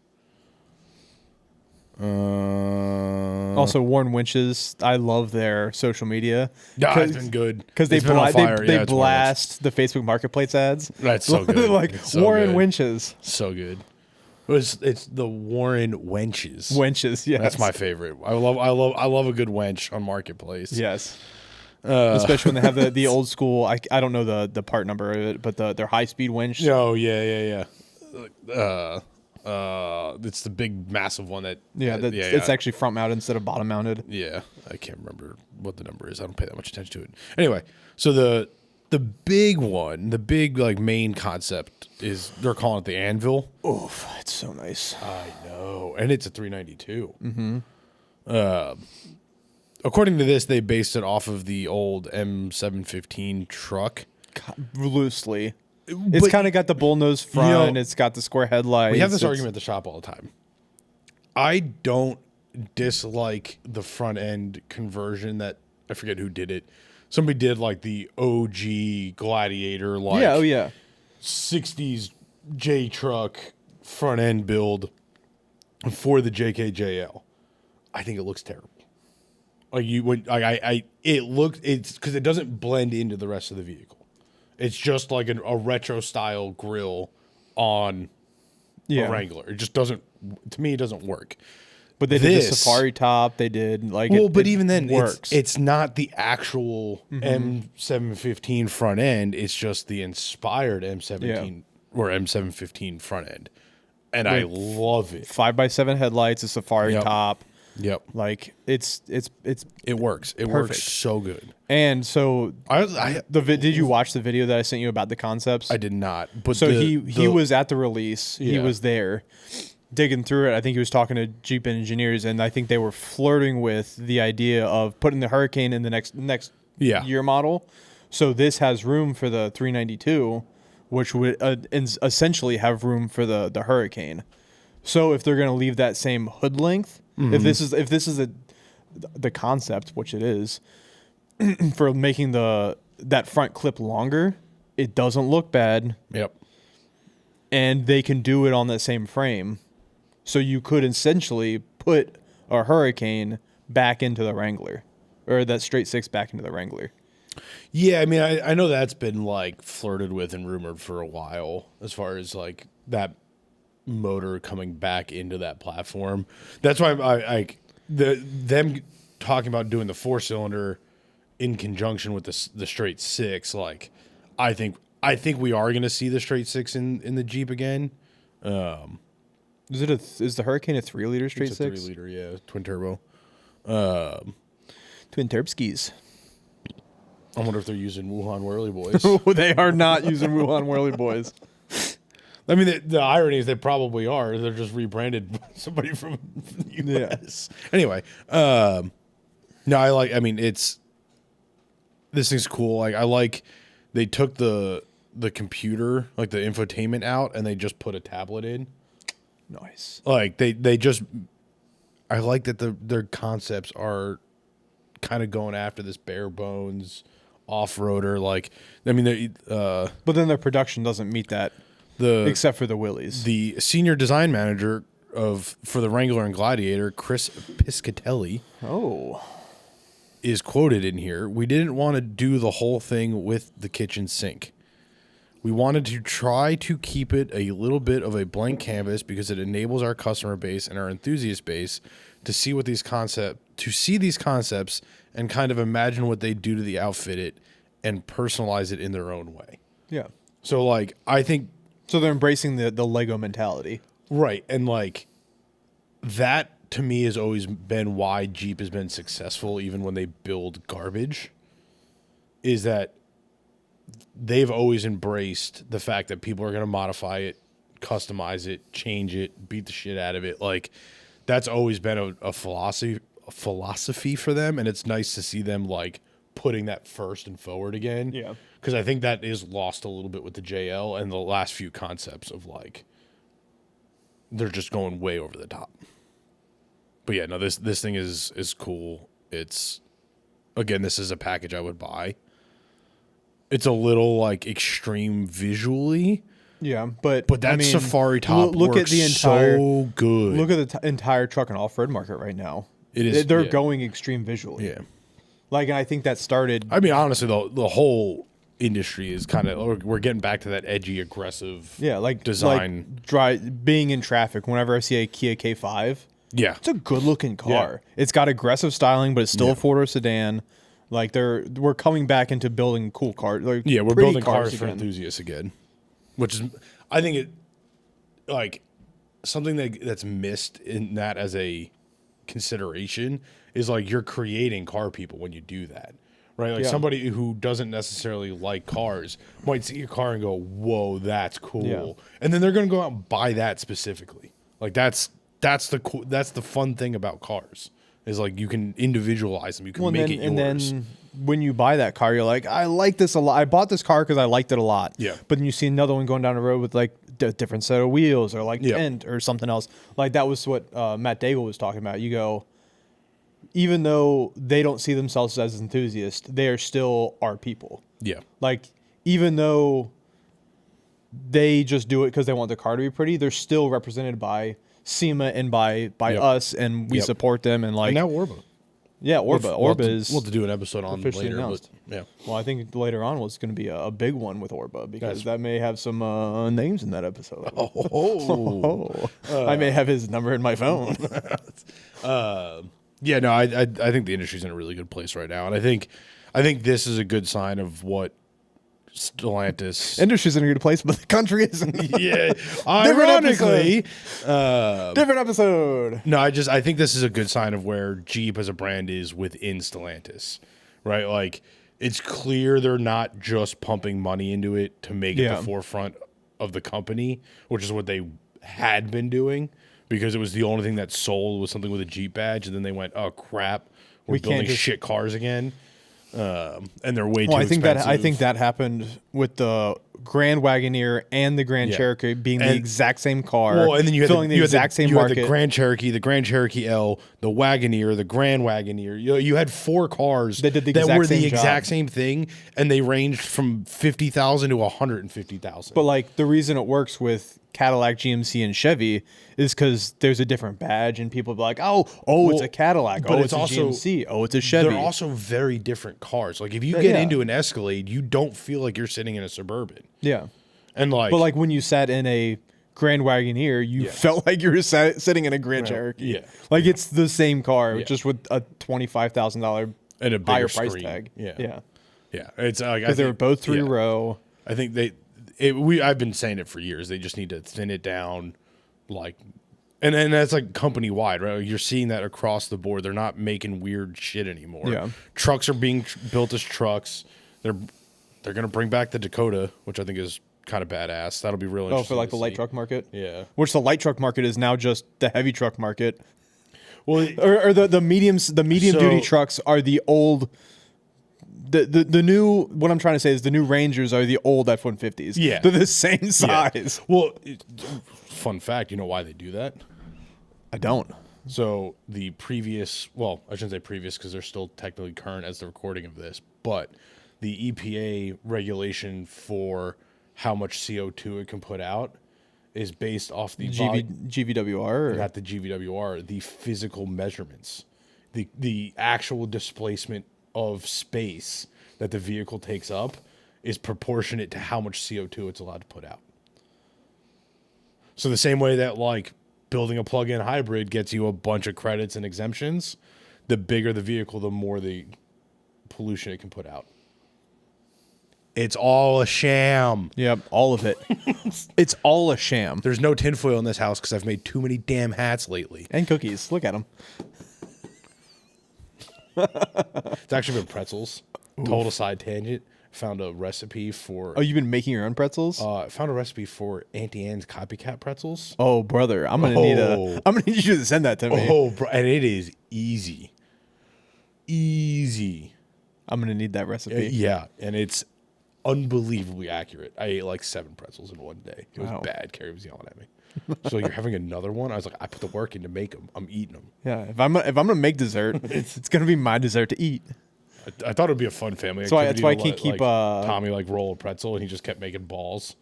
Also, Warren Winches. I love their social media. Yeah, it's been good Because they It's been on fire. they Yeah, it's Warren Winch. blast the Facebook Marketplace ads. That's so good. Like It's so Warren good. Winches. So good. It's the Warren Wenches. Wenches, yes. That's my favorite. I love a good wench on Marketplace. Yes. Especially when they have the old school. I don't know the part number of it, but their high speed winch. Oh yeah. It's the big massive one that. It's actually front mounted instead of bottom mounted. Yeah, I can't remember what the number is. I don't pay that much attention to it. Anyway, so the big one, the big like main concept is they're calling it the Anvil. Oof, it's so nice. I know, and it's a 392. Mm-hmm. According to this, they based it off of the old M715 truck. Loosely. It's kind of got the bullnose front. It's got the square headlights. We have this argument at the shop all the time. I don't dislike the front end conversion that I forget who did it. Somebody did like the OG Gladiator, like 60s J truck front end build for the JKJL. I think it looks terrible. Like it's because it doesn't blend into the rest of the vehicle. It's just like a retro style grill on a Wrangler. It just doesn't, to me, it doesn't work. But they did the Safari top. They did like even then, works. It's not the actual M715 front end. It's just the inspired M17 or M715 front end, and I love it. 5x7 headlights, a Safari top. Yep. Like it works. It works so good. And so did you watch the video that I sent you about the concepts? I did not. But so he was at the release. Yeah. He was there digging through it. I think he was talking to Jeep engineers, and I think they were flirting with the idea of putting the Hurricane in the next year model. So this has room for the 392, which would essentially have room for the Hurricane. So if they're going to leave that same hood length, if this is the concept, which it is, for making that front clip longer, it doesn't look bad. Yep. And they can do it on that same frame. So you could essentially put a Hurricane back into the Wrangler, or that straight six back into the Wrangler. Yeah, I mean, I know that's been like flirted with and rumored for a while, as far as like that motor coming back into that platform. That's why them talking about doing the 4-cylinder in conjunction with the straight six. Like, I think we are going to see the straight six in the Jeep again. Is the Hurricane a 3-liter straight it's a six? 3-liter, yeah, twin turbo. Twin turbskis. I wonder if they're using Wuhan Whirly Boys. They are not using Wuhan Whirly Boys. I mean, the irony is they probably are. They're just rebranded somebody from the U.S. Yeah. Anyway, this thing's cool. Like, I like they took the computer, like the infotainment out, and they just put a tablet in. Nice. Like they just, I like that their concepts are kind of going after this bare bones off-roader. Like, I mean, but then their production doesn't meet that. Except for the Willys. The senior design manager for the Wrangler and Gladiator, Chris Piscatelli, is quoted in here. We didn't want to do the whole thing with the kitchen sink. We wanted to try to keep it a little bit of a blank canvas because it enables our customer base and our enthusiast base to see these concepts and kind of imagine what they do to the outfit and personalize it in their own way. Yeah. So like, I think. So they're embracing the Lego mentality. Right. And like that to me has always been why Jeep has been successful even when they build garbage, is that they've always embraced the fact that people are going to modify it, customize it, change it, beat the shit out of it. Like that's always been a philosophy for them. And it's nice to see them like putting that first and forward again. Yeah. Because I think that is lost a little bit with the JL and the last few concepts of like, they're just going way over the top. But yeah, no, this thing is cool. It's, again, this is a package I would buy. It's a little like extreme visually, Yeah, but that I mean, Safari top look works at the entire so good. look at the entire truck and off-road market right now. It is. They're going extreme visually. Yeah. Like, and I think that started. I mean, honestly, the whole industry is kind of, we're getting back to that edgy, aggressive design. Being in traffic, whenever I see a Kia K5, Yeah. it's a good-looking car. Yeah. It's got aggressive styling, but it's still a four-door sedan. Like, we're coming back into building cool cars. Like, Yeah, we're building cars for again. enthusiasts again, which is, I think it, like, something that's missed in that as a consideration is, like, you're creating car people when you do that, right? Like, somebody who doesn't necessarily like cars might see your car and go, whoa, that's cool. Yeah. And then they're going to go out and buy that specifically. Like, that's the fun thing about cars. Is like you can individualize them. You can make it yours. And then when you buy that car, you're like, I like this a lot. I bought this car because I liked it a lot. Yeah. But then you see another one going down the road with like a different set of wheels or like tint or something else. Like that was what Matt Daigle was talking about. You go, even though they don't see themselves as enthusiasts, they are still our people. Yeah. Like even though they just do it because they want the car to be pretty, they're still represented by SEMA and by us, and we support them. And like and now Orba. Yeah, Orba. Orba is. We'll have to do an episode on later. Announced. But, yeah. Well, I think later on was going to be a big one with Orba because that may have some names in that episode. I may have his number in my phone. Yeah, no, I think the industry's in a really good place right now, and I think this is a good sign of what Stellantis industry's in a good place, but the country isn't. Yeah, ironically, different episode. No, I think this is a good sign of where Jeep as a brand is within Stellantis, right? Like it's clear they're not just pumping money into it to make it the forefront of the company, which is what they had been doing because it was the only thing that sold was something with a Jeep badge, and then they went, oh crap, we're building shit cars again. And they're way too expensive. I think that happened with the Grand Wagoneer and the Grand Cherokee being the exact same car. Well, and then you had the exact same market. You had the Grand Cherokee L, the Wagoneer, the Grand Wagoneer. You had four cars that were the exact same thing, and they ranged from 50,000 to 150,000. But like the reason it works with Cadillac, GMC, and Chevy is because there's a different badge, and people be like, it's a Cadillac, but it's also a GMC, it's a Chevy. They're also very different cars. Like if you get into an Escalade, you don't feel like you're sitting in a Suburban. Yeah, and but like when you sat in a Grand Wagoneer, you felt like you were sitting in a Grand Cherokee. Yeah, like it's the same car, just with a $25,000 and a higher screen. price tag. Yeah. It's like because they were both 3-row. I think I've been saying it for years. They just need to thin it down, like, and that's like company wide, right? Like you're seeing that across the board. They're not making weird shit anymore. Yeah, trucks are being built as trucks. They're gonna bring back the Dakota, which I think is kind of badass. That'll be really interesting. For like the light truck market. Yeah, which the light truck market is now just the heavy truck market. Well, or the medium duty trucks are the old. The new, what I'm trying to say is the new Rangers are the old F-150s. Yeah. They're the same size. Yeah. Well, fun fact, you know why they do that? I don't. So the previous, well, I shouldn't say previous because they're still technically current as the recording of this, but the EPA regulation for how much CO2 it can put out is based off the GVWR? Not the GVWR, the physical measurements, the actual displacement of space that the vehicle takes up is proportionate to how much CO2 it's allowed to put out. So the same way that like building a plug-in hybrid gets you a bunch of credits and exemptions, the bigger the vehicle, the more the pollution it can put out. It's all a sham. Yep, all of it. It's all a sham. There's no tinfoil in this house because I've made too many damn hats lately. And cookies. Look at them. It's actually been pretzels. Oof. Total side tangent. Found a recipe for... Oh, you've been making your own pretzels? Found a recipe for Auntie Anne's copycat pretzels. Oh, brother. I'm gonna need you to send that to me. Oh, bro. And it is easy. Easy. I'm going to need that recipe. Yeah. And it's unbelievably accurate. I ate like 7 pretzels in one day. It was bad. Carrie was yelling at me. So you're having another one? I was like, I put the work in to make them. I'm eating them. Yeah. If I'm gonna make dessert, it's gonna be my dessert to eat. I thought it'd be a fun family activity. That's why I can't keep Tommy like roll a pretzel, and he just kept making balls.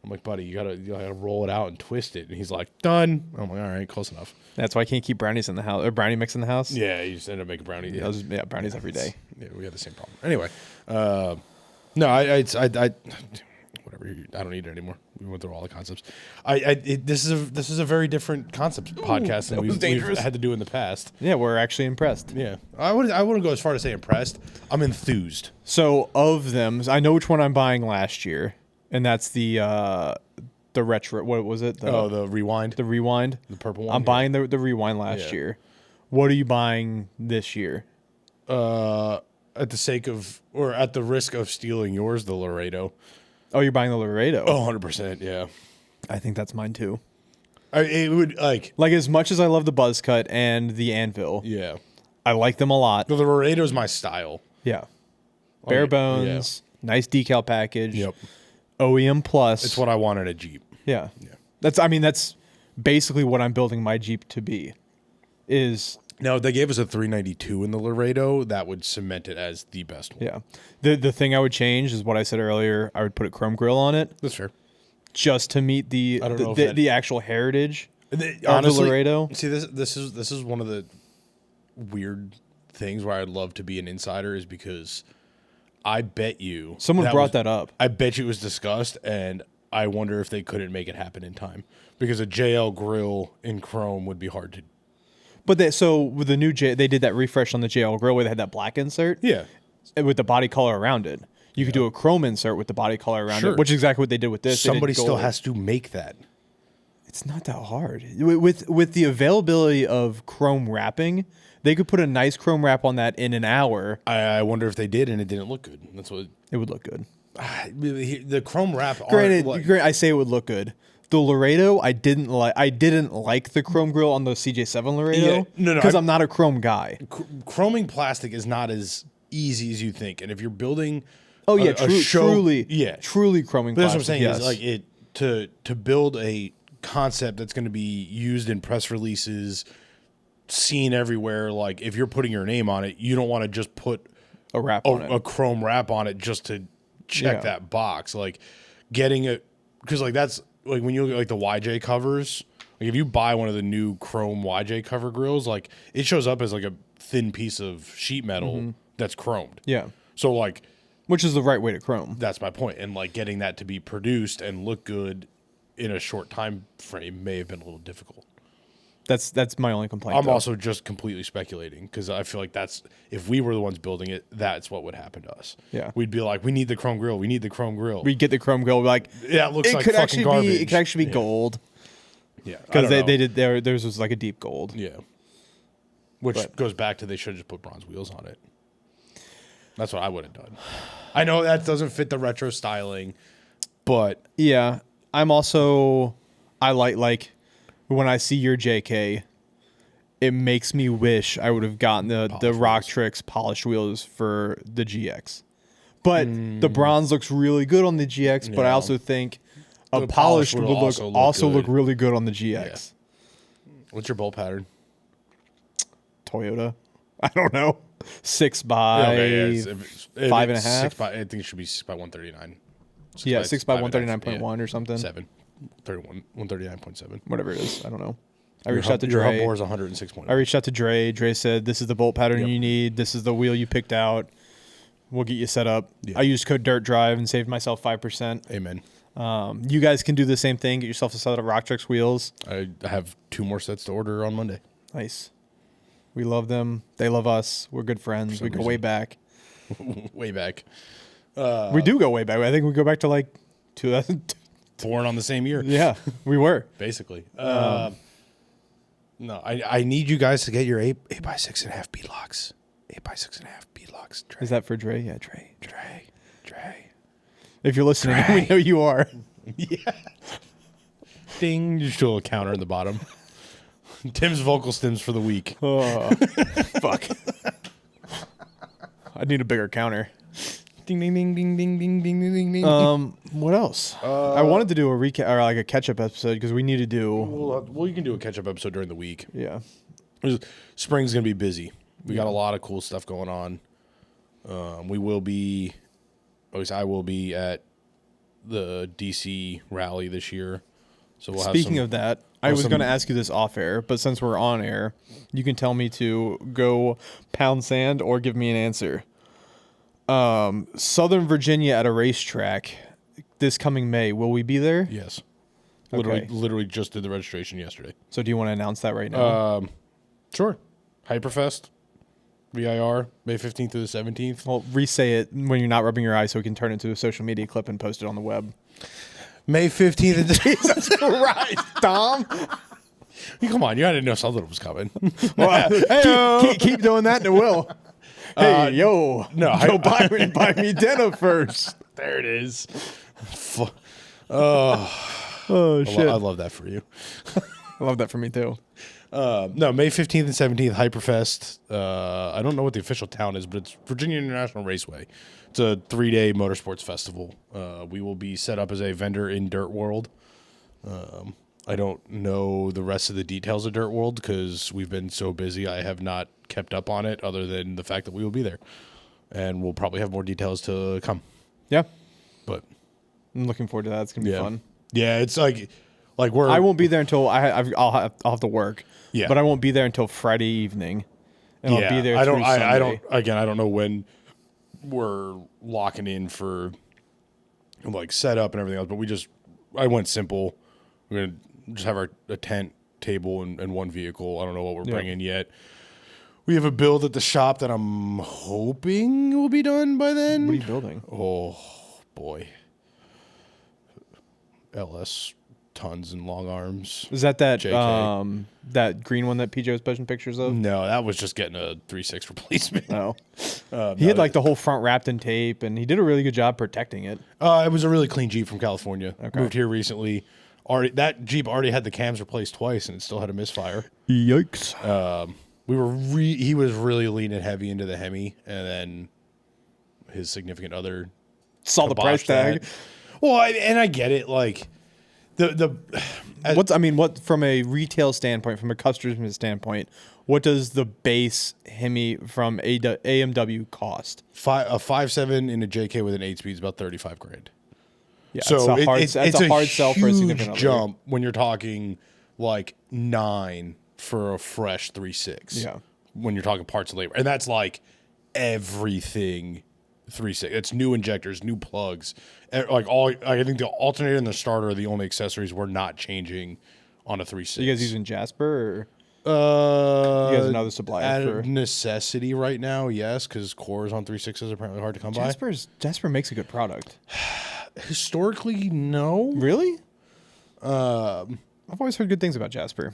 I'm like, buddy, you gotta roll it out and twist it. And he's like, done. I'm like, all right, close enough. That's why I can't keep brownies in the house or brownie mix in the house. Yeah, you just end up making brownies. Yeah, brownies every day. Yeah, we had the same problem. Anyway, no, I whatever. I don't need it anymore. We went through all the concepts. This is a very different concept podcast than we've had to do in the past. Yeah, we're actually impressed. Yeah, I wouldn't go as far to say impressed. I'm enthused. So of them, I know which one I'm buying last year, and that's the retro. What was it? The rewind. The rewind. The purple one. I'm buying the rewind last year. What are you buying this year? At the sake of, or at the risk of stealing yours, the Laredo. Oh, you're buying the Laredo. Oh, 100%, yeah. I think that's mine too. It would, like as much as I love the buzz cut and the anvil, yeah. I like them a lot. The Laredo's my style. Yeah. Bare bones, nice decal package. Yep. OEM plus. It's what I want in a Jeep. Yeah. That's basically what I'm building my Jeep to be. Is now, if they gave us a 392 in the Laredo, that would cement it as the best one. yeah. The thing I would change is what I said earlier. I would put a chrome grille on it. That's fair. Just to meet the actual heritage of the Laredo. See, this is one of the weird things where I'd love to be an insider, is because I bet you Someone brought that up. I bet you it was discussed, and I wonder if they couldn't make it happen in time, because a JL grill in chrome would be hard to. But with the new they did that refresh on the JL grill where they had that black insert. Yeah. With the body color around it. You could do a chrome insert with the body color around it, which is exactly what they did with this. Somebody still has to make that. It's not that hard. With the availability of chrome wrapping, they could put a nice chrome wrap on that in an hour. I wonder if they did, and it didn't look good. That's what it would look good. The chrome wrap. Granted, I say it would look good. The Laredo, I didn't like the chrome grill on the CJ7 Laredo. No, because I'm not a chrome guy. Chroming plastic is not as easy as you think, and if you're building, truly But chroming. that's what I'm saying. Is like to build a concept that's going to be used in press releases, seen everywhere. Like if you're putting your name on it, you don't want to just put a wrap on it, a chrome wrap on it just to check that box. Like getting it, because like that's like when you look at like the YJ covers. Like if you buy one of the new chrome YJ cover grills, like it shows up as like a thin piece of sheet metal that's chromed. Yeah. So like, which is the right way to chrome. That's my point. And like getting that to be produced and look good in a short time frame may have been a little difficult. That's my only complaint. I'm also just completely speculating, because I feel like if we were the ones building it, that's what would happen to us. Yeah. We'd be like, we need the chrome grill. We need the chrome grill. We'd get the chrome grill. Like, yeah, it looks like fucking garbage. It could actually be gold. Yeah. Because they did theirs was like a deep gold. Yeah. Which goes back to they should have just put bronze wheels on it. That's what I would have done. I know that doesn't fit the retro styling, but yeah, I like when I see your JK, it makes me wish I would have gotten the Rocktrix polished wheels for the GX. But the bronze looks really good on the GX, but I also think a polished would also look really good on the GX. Yeah. What's your bolt pattern? Toyota. I don't know. 6 by 5.5. I think it should be 6 by 139. 6 by 139.1 or something. 139.7. Whatever it is. I don't know. I reached out to Dre. Your hub bore is 106.8. I reached out to Dre. Dre said, this is the bolt pattern you need. This is the wheel you picked out. We'll get you set up. Yeah. I used code DIRTDRIVE and saved myself 5%. Amen. You guys can do the same thing. Get yourself a set of Rocktrix wheels. I have 2 more sets to order on Monday. Nice. We love them. They love us. We're good friends. We go way back. Way back. We do go way back. I think we go back to like 2000. Born on the same year. Yeah, we were. Basically. No, I need you guys to get your 8 by 6.5 beadlocks. 8 by 6.5 beadlocks. Is that for Dre? Yeah, Dre. If you're listening, we know you are. Yeah. Ding. Just a little counter in the bottom. Tim's vocal stems for the week. Oh, fuck. I need a bigger counter. Ding, ding, ding, ding, ding, ding, ding, ding, ding. What else? I wanted to do a recap or like a catch-up episode because we need to do. Well, you can do a catch-up episode during the week. Yeah. Spring's gonna be busy. We got a lot of cool stuff going on. We will be, at least I will be at the DC rally this year. So we'll Speaking of that, I was going to ask you this off air, but since we're on air, you can tell me to go pound sand or give me an answer. Southern Virginia at a racetrack this coming May. Will we be there? Yes. Okay. Literally just did the registration yesterday. So do you want to announce that right now? Sure. Hyperfest, VIR, May 15th through the 17th. Well, re-say it when you're not rubbing your eyes so we can turn it into a social media clip and post it on the web. May 15th. Jesus Christ, Tom. Come on, you had to know something was coming. Well, keep doing that and it will. Hey, yo. No, go buy me dinner first. There it is. Oh, shit. I love that for you. I love that for me, too. No, May 15th and 17th, Hyperfest. I don't know what the official town is, but it's Virginia International Raceway. It's a 3-day motorsports festival. We will be set up as a vendor in Dirt World. I don't know the rest of the details of Dirt World because we've been so busy. I have not kept up on it other than the fact that we will be there. And we'll probably have more details to come. Yeah. But I'm looking forward to that. It's going to be fun. Yeah, it's like we're... I won't be there until I'll have to work. Yeah. But I won't be there until Friday evening. And I'll be there through Sunday. I don't know when we're locking in for like setup and everything else, but I went simple. We're going to just have a tent, table, and one vehicle. I don't know what we're bringing yet. We have a build at the shop that I'm hoping will be done by then. What are you building? Oh, boy. LS tons and long arms. Is that JK. That green one that PJ was posting pictures of? No, that was just getting a 3.6 replacement. No. He had like the whole front wrapped in tape, and he did a really good job protecting it. It was a really clean Jeep from California. Okay. Moved here recently. That Jeep already had the cams replaced twice, and it still had a misfire. Yikes. He was really leaning heavy into the Hemi, and then his significant other saw the price tag. Well, and I get it. Like what from a retail standpoint, from a customer standpoint, what does the base Hemi from AMW cost? A 5.7 in a JK with an 8-speed is about $35,000. Yeah, so it's a hard sell for a significant other. Jump when you're talking like 9 for a fresh 3.6. Yeah, when you're talking parts and labor, and that's like everything 3.6. It's new injectors, new plugs, like all. I think the alternator and the starter are the only accessories we're not changing on a 3.6. You guys using Jasper? Or you guys another supplier for necessity right now? Yes, because cores on 3.6s are apparently hard to come by. Jasper makes a good product. Historically, no. Really? I've always heard good things about Jasper.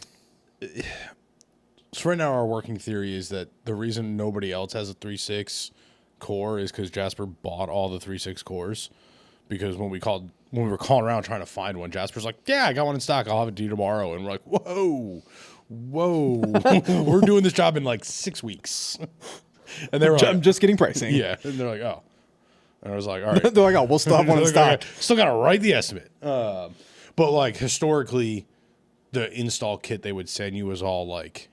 So right now, our working theory is that the reason nobody else has a 3.6 core is because Jasper bought all the 3.6 cores. Because when we were calling around trying to find one, Jasper's like, "Yeah, I got one in stock. I'll have it to you tomorrow." And we're like, "Whoa, we're doing this job in like 6 weeks." And they were like, "I'm just getting pricing." Yeah, and they're like, "Oh," and I was like, "All right." They're like, "Oh, we'll still have one in stock." Still got to write the estimate. But like historically, the install kit they would send you was all like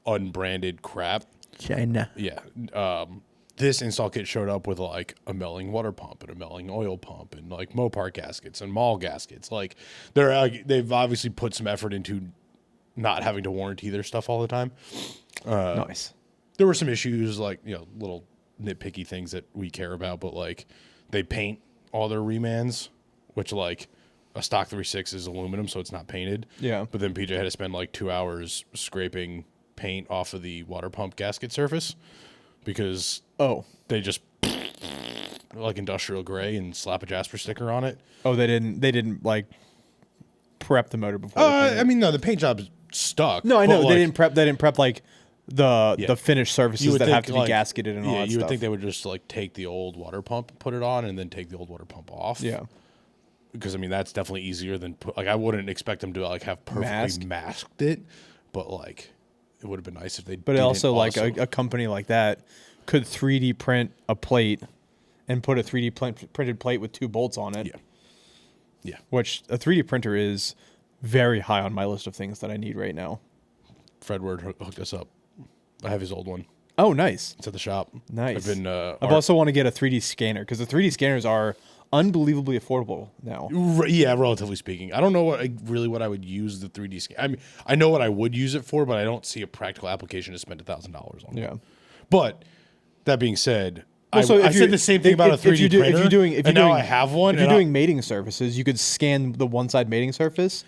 unbranded crap. China. Yeah. This install kit showed up with like a melling water pump and a melling oil pump and like Mopar gaskets and Mall gaskets. Like they've obviously put some effort into not having to warranty their stuff all the time. Nice. There were some issues like, little nitpicky things that we care about, but like they paint all their remans, which like a stock 3.6 is aluminum, so it's not painted. Yeah. But then PJ had to spend like 2 hours scraping paint off of the water pump gasket surface because they just like industrial gray and slap a Jasper sticker on it. Oh, they didn't like prep the motor before. No, the paint job's stuck. No, I know like, they didn't prep like the finished surfaces that have to be gasketed and all that stuff. You would think they would just like take the old water pump, put it on, and then take the old water pump off. Yeah. Because that's definitely easier than I wouldn't expect them to like have perfectly masked it, but like it would have been nice if they. But also, like a company like that could 3D print a plate and put a 3D printed plate with 2 bolts on it. Yeah. Which a 3D printer is very high on my list of things that I need right now. Fred Word hooked us up. I have his old one. Oh, nice. It's at the shop. Nice. I've been. I also want to get a 3D scanner because the 3D scanners are unbelievably affordable now. Yeah, relatively speaking. I don't know what I would use the 3D scan. I mean, I know what I would use it for, but I don't see a practical application to spend $1,000 on. Yeah. But that being said, Well, so I if said the same thing about a 3D printer. Now I have one. If you're doing mating surfaces, you could scan the one side mating surface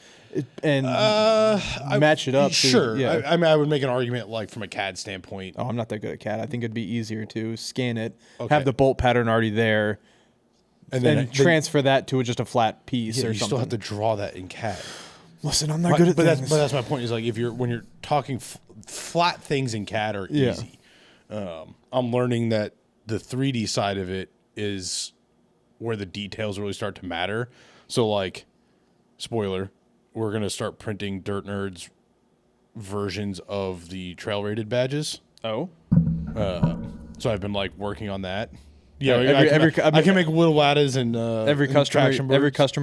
and match it up. Sure. Yeah. I mean, I would make an argument like from a CAD standpoint. Oh, I'm not that good at CAD. I think it'd be easier to scan it, Okay. have the bolt pattern already there, and then transfer that to just a flat piece or You something. still have to draw that in CAD. Listen, I'm not good at things. But that's my point. Is like when you're talking flat things in CAD are easy. I'm learning that the 3D side of it is where the details really start to matter. So like, spoiler, we're gonna start printing DirtNerds versions of the trail rated badges. Oh. So I've been like working on that. Yeah, I can make wheel ladders and every customer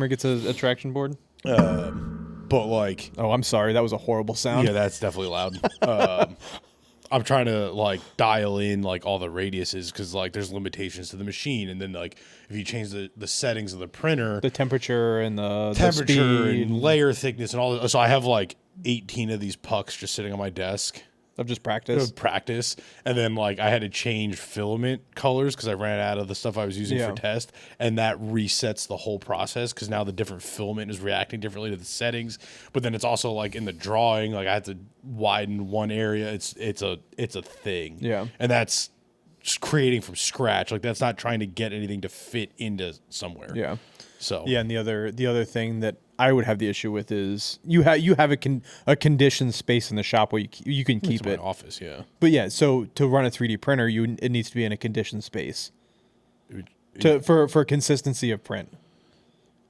gets a traction board. But like, oh, I'm sorry, that was a horrible sound. yeah, that's definitely loud. I'm trying to like dial in like all the radiuses because like there's limitations to the machine, and then like if you change the settings of the printer, the temperature and the temperature speed and layer thickness and all that. So I have like 18 of these pucks just sitting on my desk. of just practice. And then like I had to change filament colors because I ran out of the stuff I was using for test, and that resets the whole process because now the different filament is reacting differently to the settings. But then it's also like in the drawing, like I had to widen one area. It's a thing. Yeah. And that's just creating from scratch. Like that's not trying to get anything to fit into somewhere. Yeah. So yeah, and the other thing that I would have the issue with is you have a conditioned space in the shop where you can keep it. My office, yeah. But yeah, so to run a 3D printer, it needs to be in a conditioned space for consistency of print.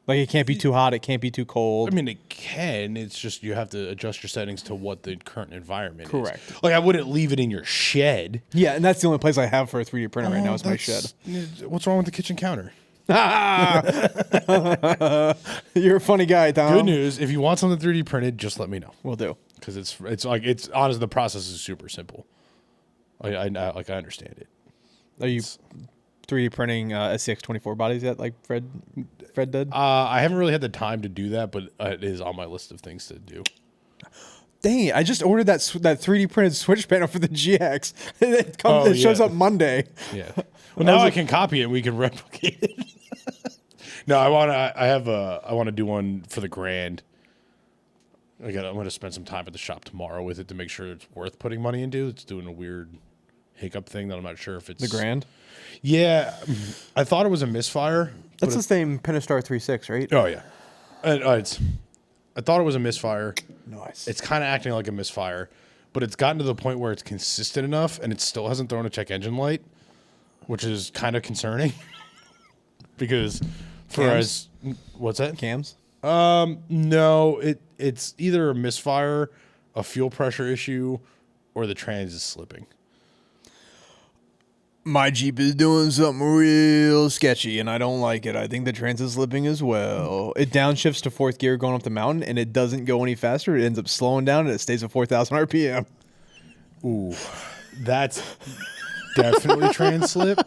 Like it can't be too hot, it can't be too cold. I mean, it can. It's just you have to adjust your settings to what the current environment Correct. is. Like I wouldn't leave it in your shed. Yeah, and that's the only place I have for a 3D printer right now is my shed. What's wrong with the kitchen counter? You're a funny guy, Tom. Good news. If you want something 3D printed, just let me know. We'll do. Because it's honestly the process is super simple. I understand it. Are you 3D printing SCX-24 bodies yet, like Fred did? I haven't really had the time to do that, but it is on my list of things to do. Dang it, I just ordered that 3D printed switch panel for the GX. It shows up Monday. Yeah. Well, now I can copy it and we can replicate it. No, I want to do one for the Grand. I'm going to spend some time at the shop tomorrow with it to make sure it's worth putting money into. It's doing a weird hiccup thing that I'm not sure if it's... The Grand? Yeah. I thought it was a misfire. That's the same Pentastar 3.6, right? Oh, yeah. I thought it was a misfire. Nice. It's kind of acting like a misfire, but it's gotten to the point where it's consistent enough and it still hasn't thrown a check engine light, which is kind of concerning. Because what's that? Cams? No, it's either a misfire, a fuel pressure issue, or the trans is slipping. My Jeep is doing something real sketchy, and I don't like it. I think the trans is slipping as well. It downshifts to fourth gear going up the mountain, and it doesn't go any faster. It ends up slowing down, and it stays at 4,000 RPM. Ooh, that's definitely trans slip.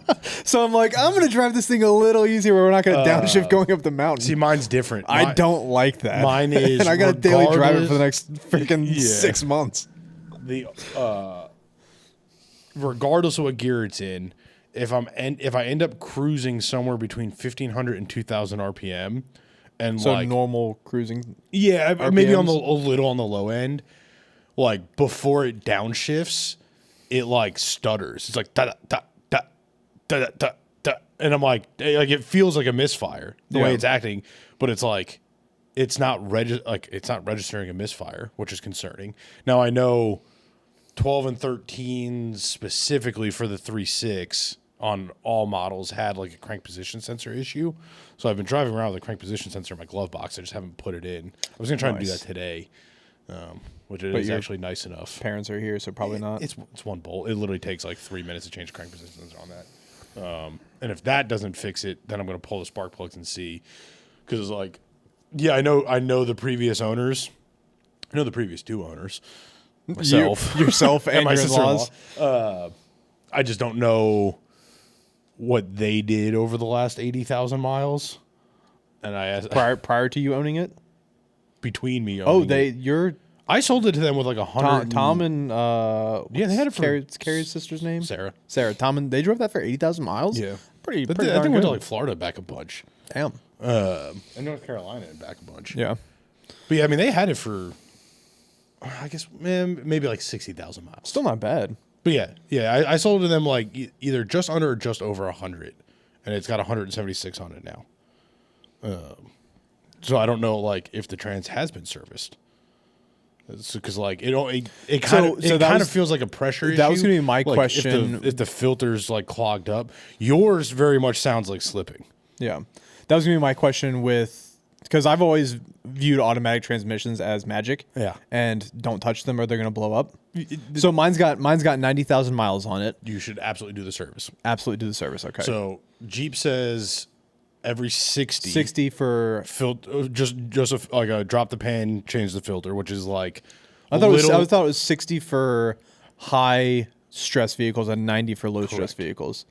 So I'm like, I'm going to drive this thing a little easier where we're not going to downshift going up the mountain. See, mine's different. I don't like that. Mine is, and I got to daily drive it for the next freaking 6 months. Regardless of what gear it's in, if I end up cruising somewhere between 1,500 and 2,000 RPM, and so normal cruising, RPMs, maybe a little on the low end, like before it downshifts, it like stutters. It's like da da da da da da da, and I'm like it feels like a misfire the way it's acting, but it's like it's not registering a misfire, which is concerning. Now I know 12 and 13 specifically for the 3.6 on all models had like a crank position sensor issue. So I've been driving around with a crank position sensor in my glove box. I just haven't put it in. I was going to try to do that today, which is actually nice enough. Parents are here, so probably not. It's one bolt. It literally takes like 3 minutes to change the crank position sensor on that. And if that doesn't fix it, then I'm going to pull the spark plugs and see. Because like, yeah, I know the previous owners. I know the previous two owners. Myself, yourself, and my your in-laws. sister-in-law. I just don't know what they did over the last 80,000 miles. And I asked prior to you owning it. between me. I sold it to them with like 100. Tom and they had it for Carrie's sister's name. Sarah. Tom and they drove that for 80,000 miles. Yeah, pretty. But pretty I think darn went to good. like Florida back a bunch. Damn. And North Carolina back a bunch. Yeah. But yeah, I mean they had it for, I guess maybe like 60,000 miles. Still not bad. But yeah, I sold it to them like either just under or just over 100, and it's got 176 on it now. So I don't know like if the trans has been serviced. Because like it kind of feels like a pressure issue. That was going to be my like, question. If the filter's like clogged up, yours very much sounds like slipping. Yeah, that was going to be my question because I've always viewed automatic transmissions as magic. Yeah, and don't touch them or they're going to blow up. So mine's got 90,000 miles on it. You should absolutely do the service. Absolutely do the service. Okay. So Jeep says every 60 for just like a drop the pan, change the filter, which is like I thought it was 60 for high stress vehicles and 90 for low stress vehicles.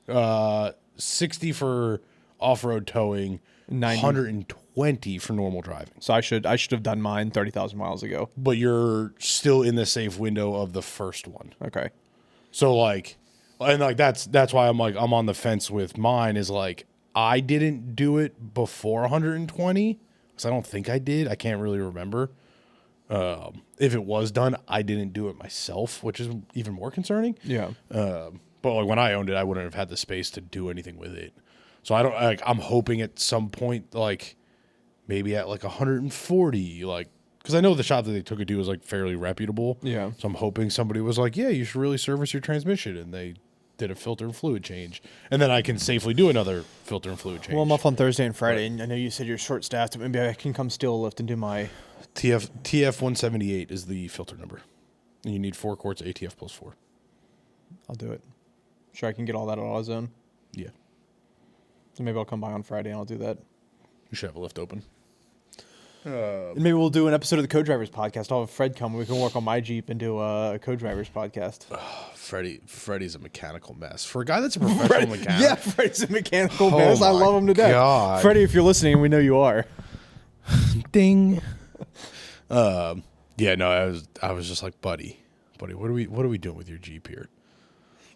60 for off-road towing, 120 for normal driving. So I should have done mine 30,000 miles ago. But you're still in the safe window of the first one. Okay. So like, and like that's why I'm on the fence with mine is like I didn't do it before 120 because I don't think I did. I can't really remember. If it was done, I didn't do it myself, which is even more concerning. Yeah. But like when I owned it, I wouldn't have had the space to do anything with it. So I don't like. I'm hoping at some point, like maybe at like 140, like because I know the shop that they took it to was like fairly reputable. Yeah. So I'm hoping somebody was like, yeah, you should really service your transmission, and they did a filter and fluid change, and then I can safely do another filter and fluid change. Well, I'm off on Thursday and Friday, and I know you said you're short-staffed, but maybe I can come steal a lift and do my... TF 178 is the filter number, and you need 4 quarts of ATF plus 4. I'll do it. Sure I can get all that at AutoZone? Yeah. So maybe I'll come by on Friday and I'll do that. You should have a lift open. And maybe we'll do an episode of the Co-Drivers podcast. I'll have Fred come. We can work on my Jeep and do a Co-Drivers podcast. Freddie's a mechanical mess. For a guy that's a professional mechanic. Yeah, Freddie's a mechanical mess. I love him to death. God. Freddie, if you're listening, we know you are. Ding. Yeah, no, I was just like, buddy, what are we doing with your Jeep here?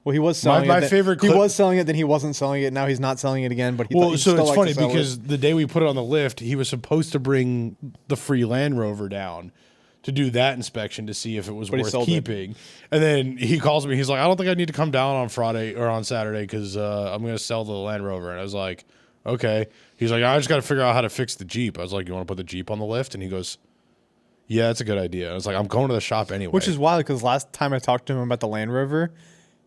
Well, he was selling my it. favorite clip, he was selling it, then he wasn't selling it. Now he's not selling it again. But so it's funny because the day we put it on the lift, he was supposed to bring the free Land Rover down to do that inspection to see if it was worth keeping. And then he calls me. He's like, I don't think I need to come down on Friday or on Saturday because I'm going to sell the Land Rover. And I was like, okay. He's like, I just got to figure out how to fix the Jeep. I was like, you want to put the Jeep on the lift? And he goes, yeah, that's a good idea. I was like, I'm going to the shop anyway. Which is wild because last time I talked to him about the Land Rover,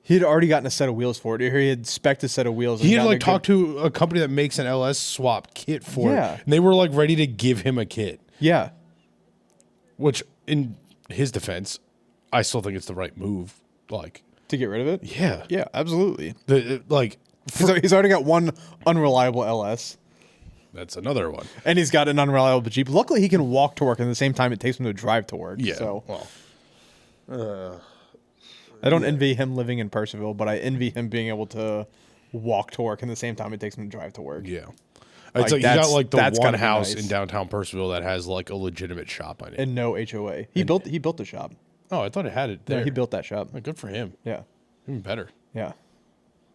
he had already gotten a set of wheels for it. He had spec'd a set of wheels. He had like talked to a company that makes an LS swap kit for it. And they were like ready to give him a kit. Yeah. Which in his defense, I still think it's the right move. Like to get rid of it? Yeah. Yeah, absolutely. He's already got one unreliable LS. That's another one. And he's got an unreliable Jeep. Luckily, he can walk to work at the same time it takes him to drive to work. Yeah. So. Well. I don't envy him living in Purcellville, but I envy him being able to walk to work in the same time it takes him to drive to work. Yeah. It's like you got like the one house in downtown Purcellville that has like a legitimate shop on it. And no HOA. He built the shop. Oh, I thought it had it there. No, he built that shop. Oh, good for him. Yeah. Even better. Yeah.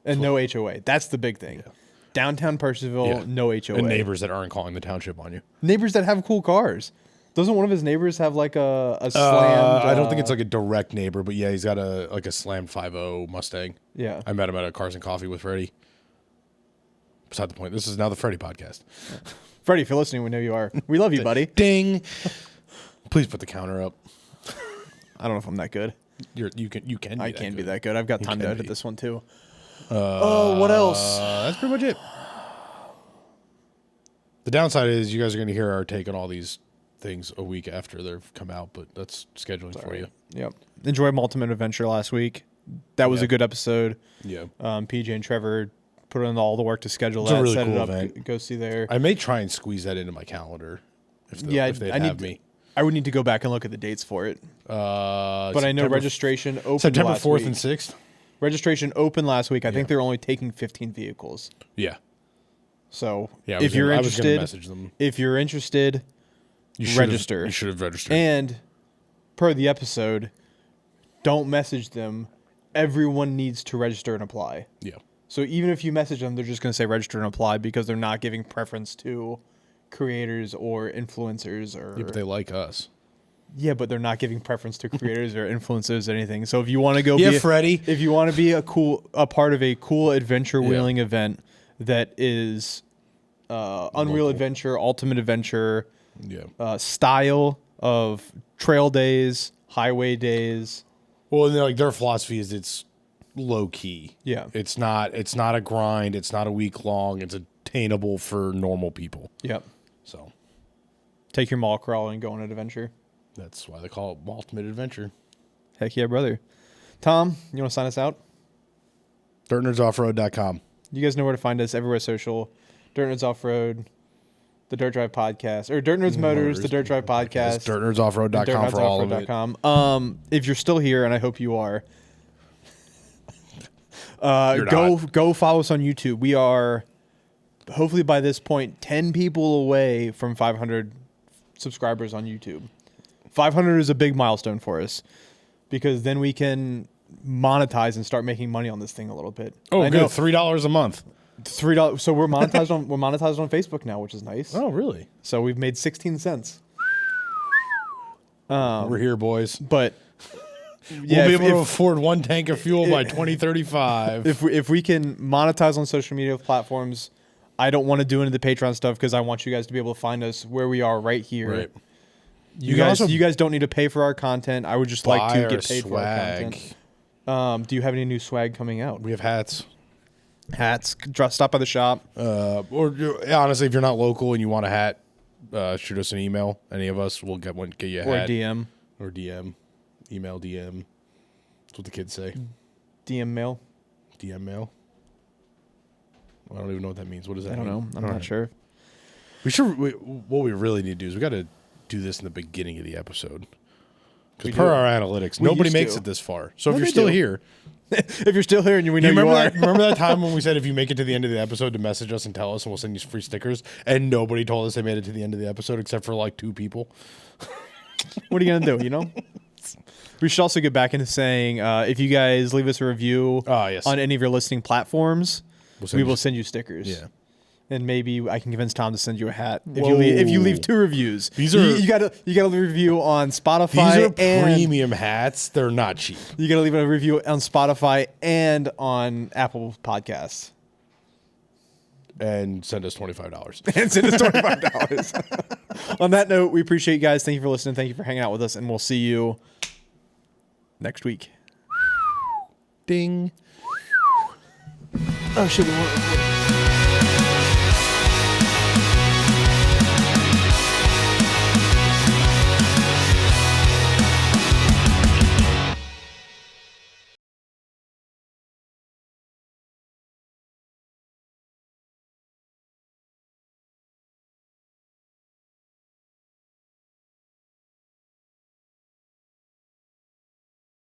And no HOA. That's the big thing. Yeah. Downtown Purcellville, no HOA. And neighbors that aren't calling the township on you. Neighbors that have cool cars. Doesn't one of his neighbors have like a slammed? I don't think it's like a direct neighbor, but yeah, he's got a slammed 5.0 Mustang. Yeah. I met him at a Cars and Coffee with Freddie. Beside the point. This is now the Freddie podcast. Freddie, if you're listening, we know you are. We love you, buddy. Ding. Please put the counter up. I don't know if I'm that good. You can. I can be that good. I've got time to edit this one too. What else? That's pretty much it. The downside is you guys are going to hear our take on all these things a week after they've come out, but that's scheduling for you. Yep. Enjoyed Ultimate Adventure last week. That was a good episode. Yeah. PJ and Trevor put in all the work to schedule it's that, a really set cool it up, event. Go see there. I may try and squeeze that into my calendar if they'd have me. I would need to go back and look at the dates for it. But I know registration opened September last 4th week. and 6th. Registration opened last week. I think they're only taking 15 vehicles. Yeah. So Yeah. if you're I was gonna interested, message them. if you're interested, You register. You should have registered. And per the episode, don't message them. Everyone needs to register and apply. Yeah. So even if you message them, they're just going to say register and apply because they're not giving preference to creators or influencers or. Yeah, but they like us. Yeah, but they're not giving preference to creators or influencers or anything. So if you want to go, Freddie. if you want to be a part of a cool adventure wheeling event that is Unreal Adventure, Ultimate Adventure, style of trail days, highway days. Well, and like their philosophy is it's low key. Yeah. It's not a grind. It's not a week long. It's attainable for normal people. Yep. So take your mall crawl and go on an adventure. That's why they call it Ultimate Adventure. Heck yeah, brother. Tom, you want to sign us out? DirtNerdsOffroad.com. You guys know where to find us everywhere social. Dirt Nerds Offroad, the Dirt Drive Podcast, or Dirt Nerds Motors, the Dirt Drive Podcast. DirtNerdsOffroad.com for all of it. If you're still here, and I hope you are, go follow us on YouTube. We are, hopefully by this point, 10 people away from 500 subscribers on YouTube. 500 is a big milestone for us because then we can monetize and start making money on this thing a little bit. Oh, good. $3 a month. $3. So we're monetized on Facebook now, which is nice. Oh, really? So we've made 16 cents. We're here, boys. But yeah, we'll be able to afford one tank of fuel by 2035. If we can monetize on social media platforms, I don't want to do any of the Patreon stuff because I want you guys to be able to find us where we are right here. Right. You guys don't need to pay for our content. I would just like to get paid for our content. Do you have any new swag coming out? We have hats. Stop by the shop. Or honestly, if you're not local and you want a hat, shoot us an email. Any of us will get you a hat. Or DM. Email, DM. That's what the kids say. DM mail. DM mail. I don't even know what that means. What does that mean? I don't know. I'm not sure. What we really need to do is we got to do this in the beginning of the episode. Because per our analytics, nobody makes it this far. So if you're still here. If you're still here and we know you are. Remember that time when we said if you make it to the end of the episode to message us and tell us and we'll send you free stickers and nobody told us they made it to the end of the episode except for like 2 people? What are you going to do, you know? We should also get back into saying if you guys leave us a review on any of your listening platforms, we will send you stickers. Yeah. And maybe I can convince Tom to send you a hat if you leave 2 reviews. These are you got to review on Spotify. These are premium hats. They're not cheap. You got to leave a review on Spotify and on Apple Podcasts. And send us $25. And send us $25. On that note, we appreciate you guys. Thank you for listening. Thank you for hanging out with us, and we'll see you next week. Ding. Oh shit.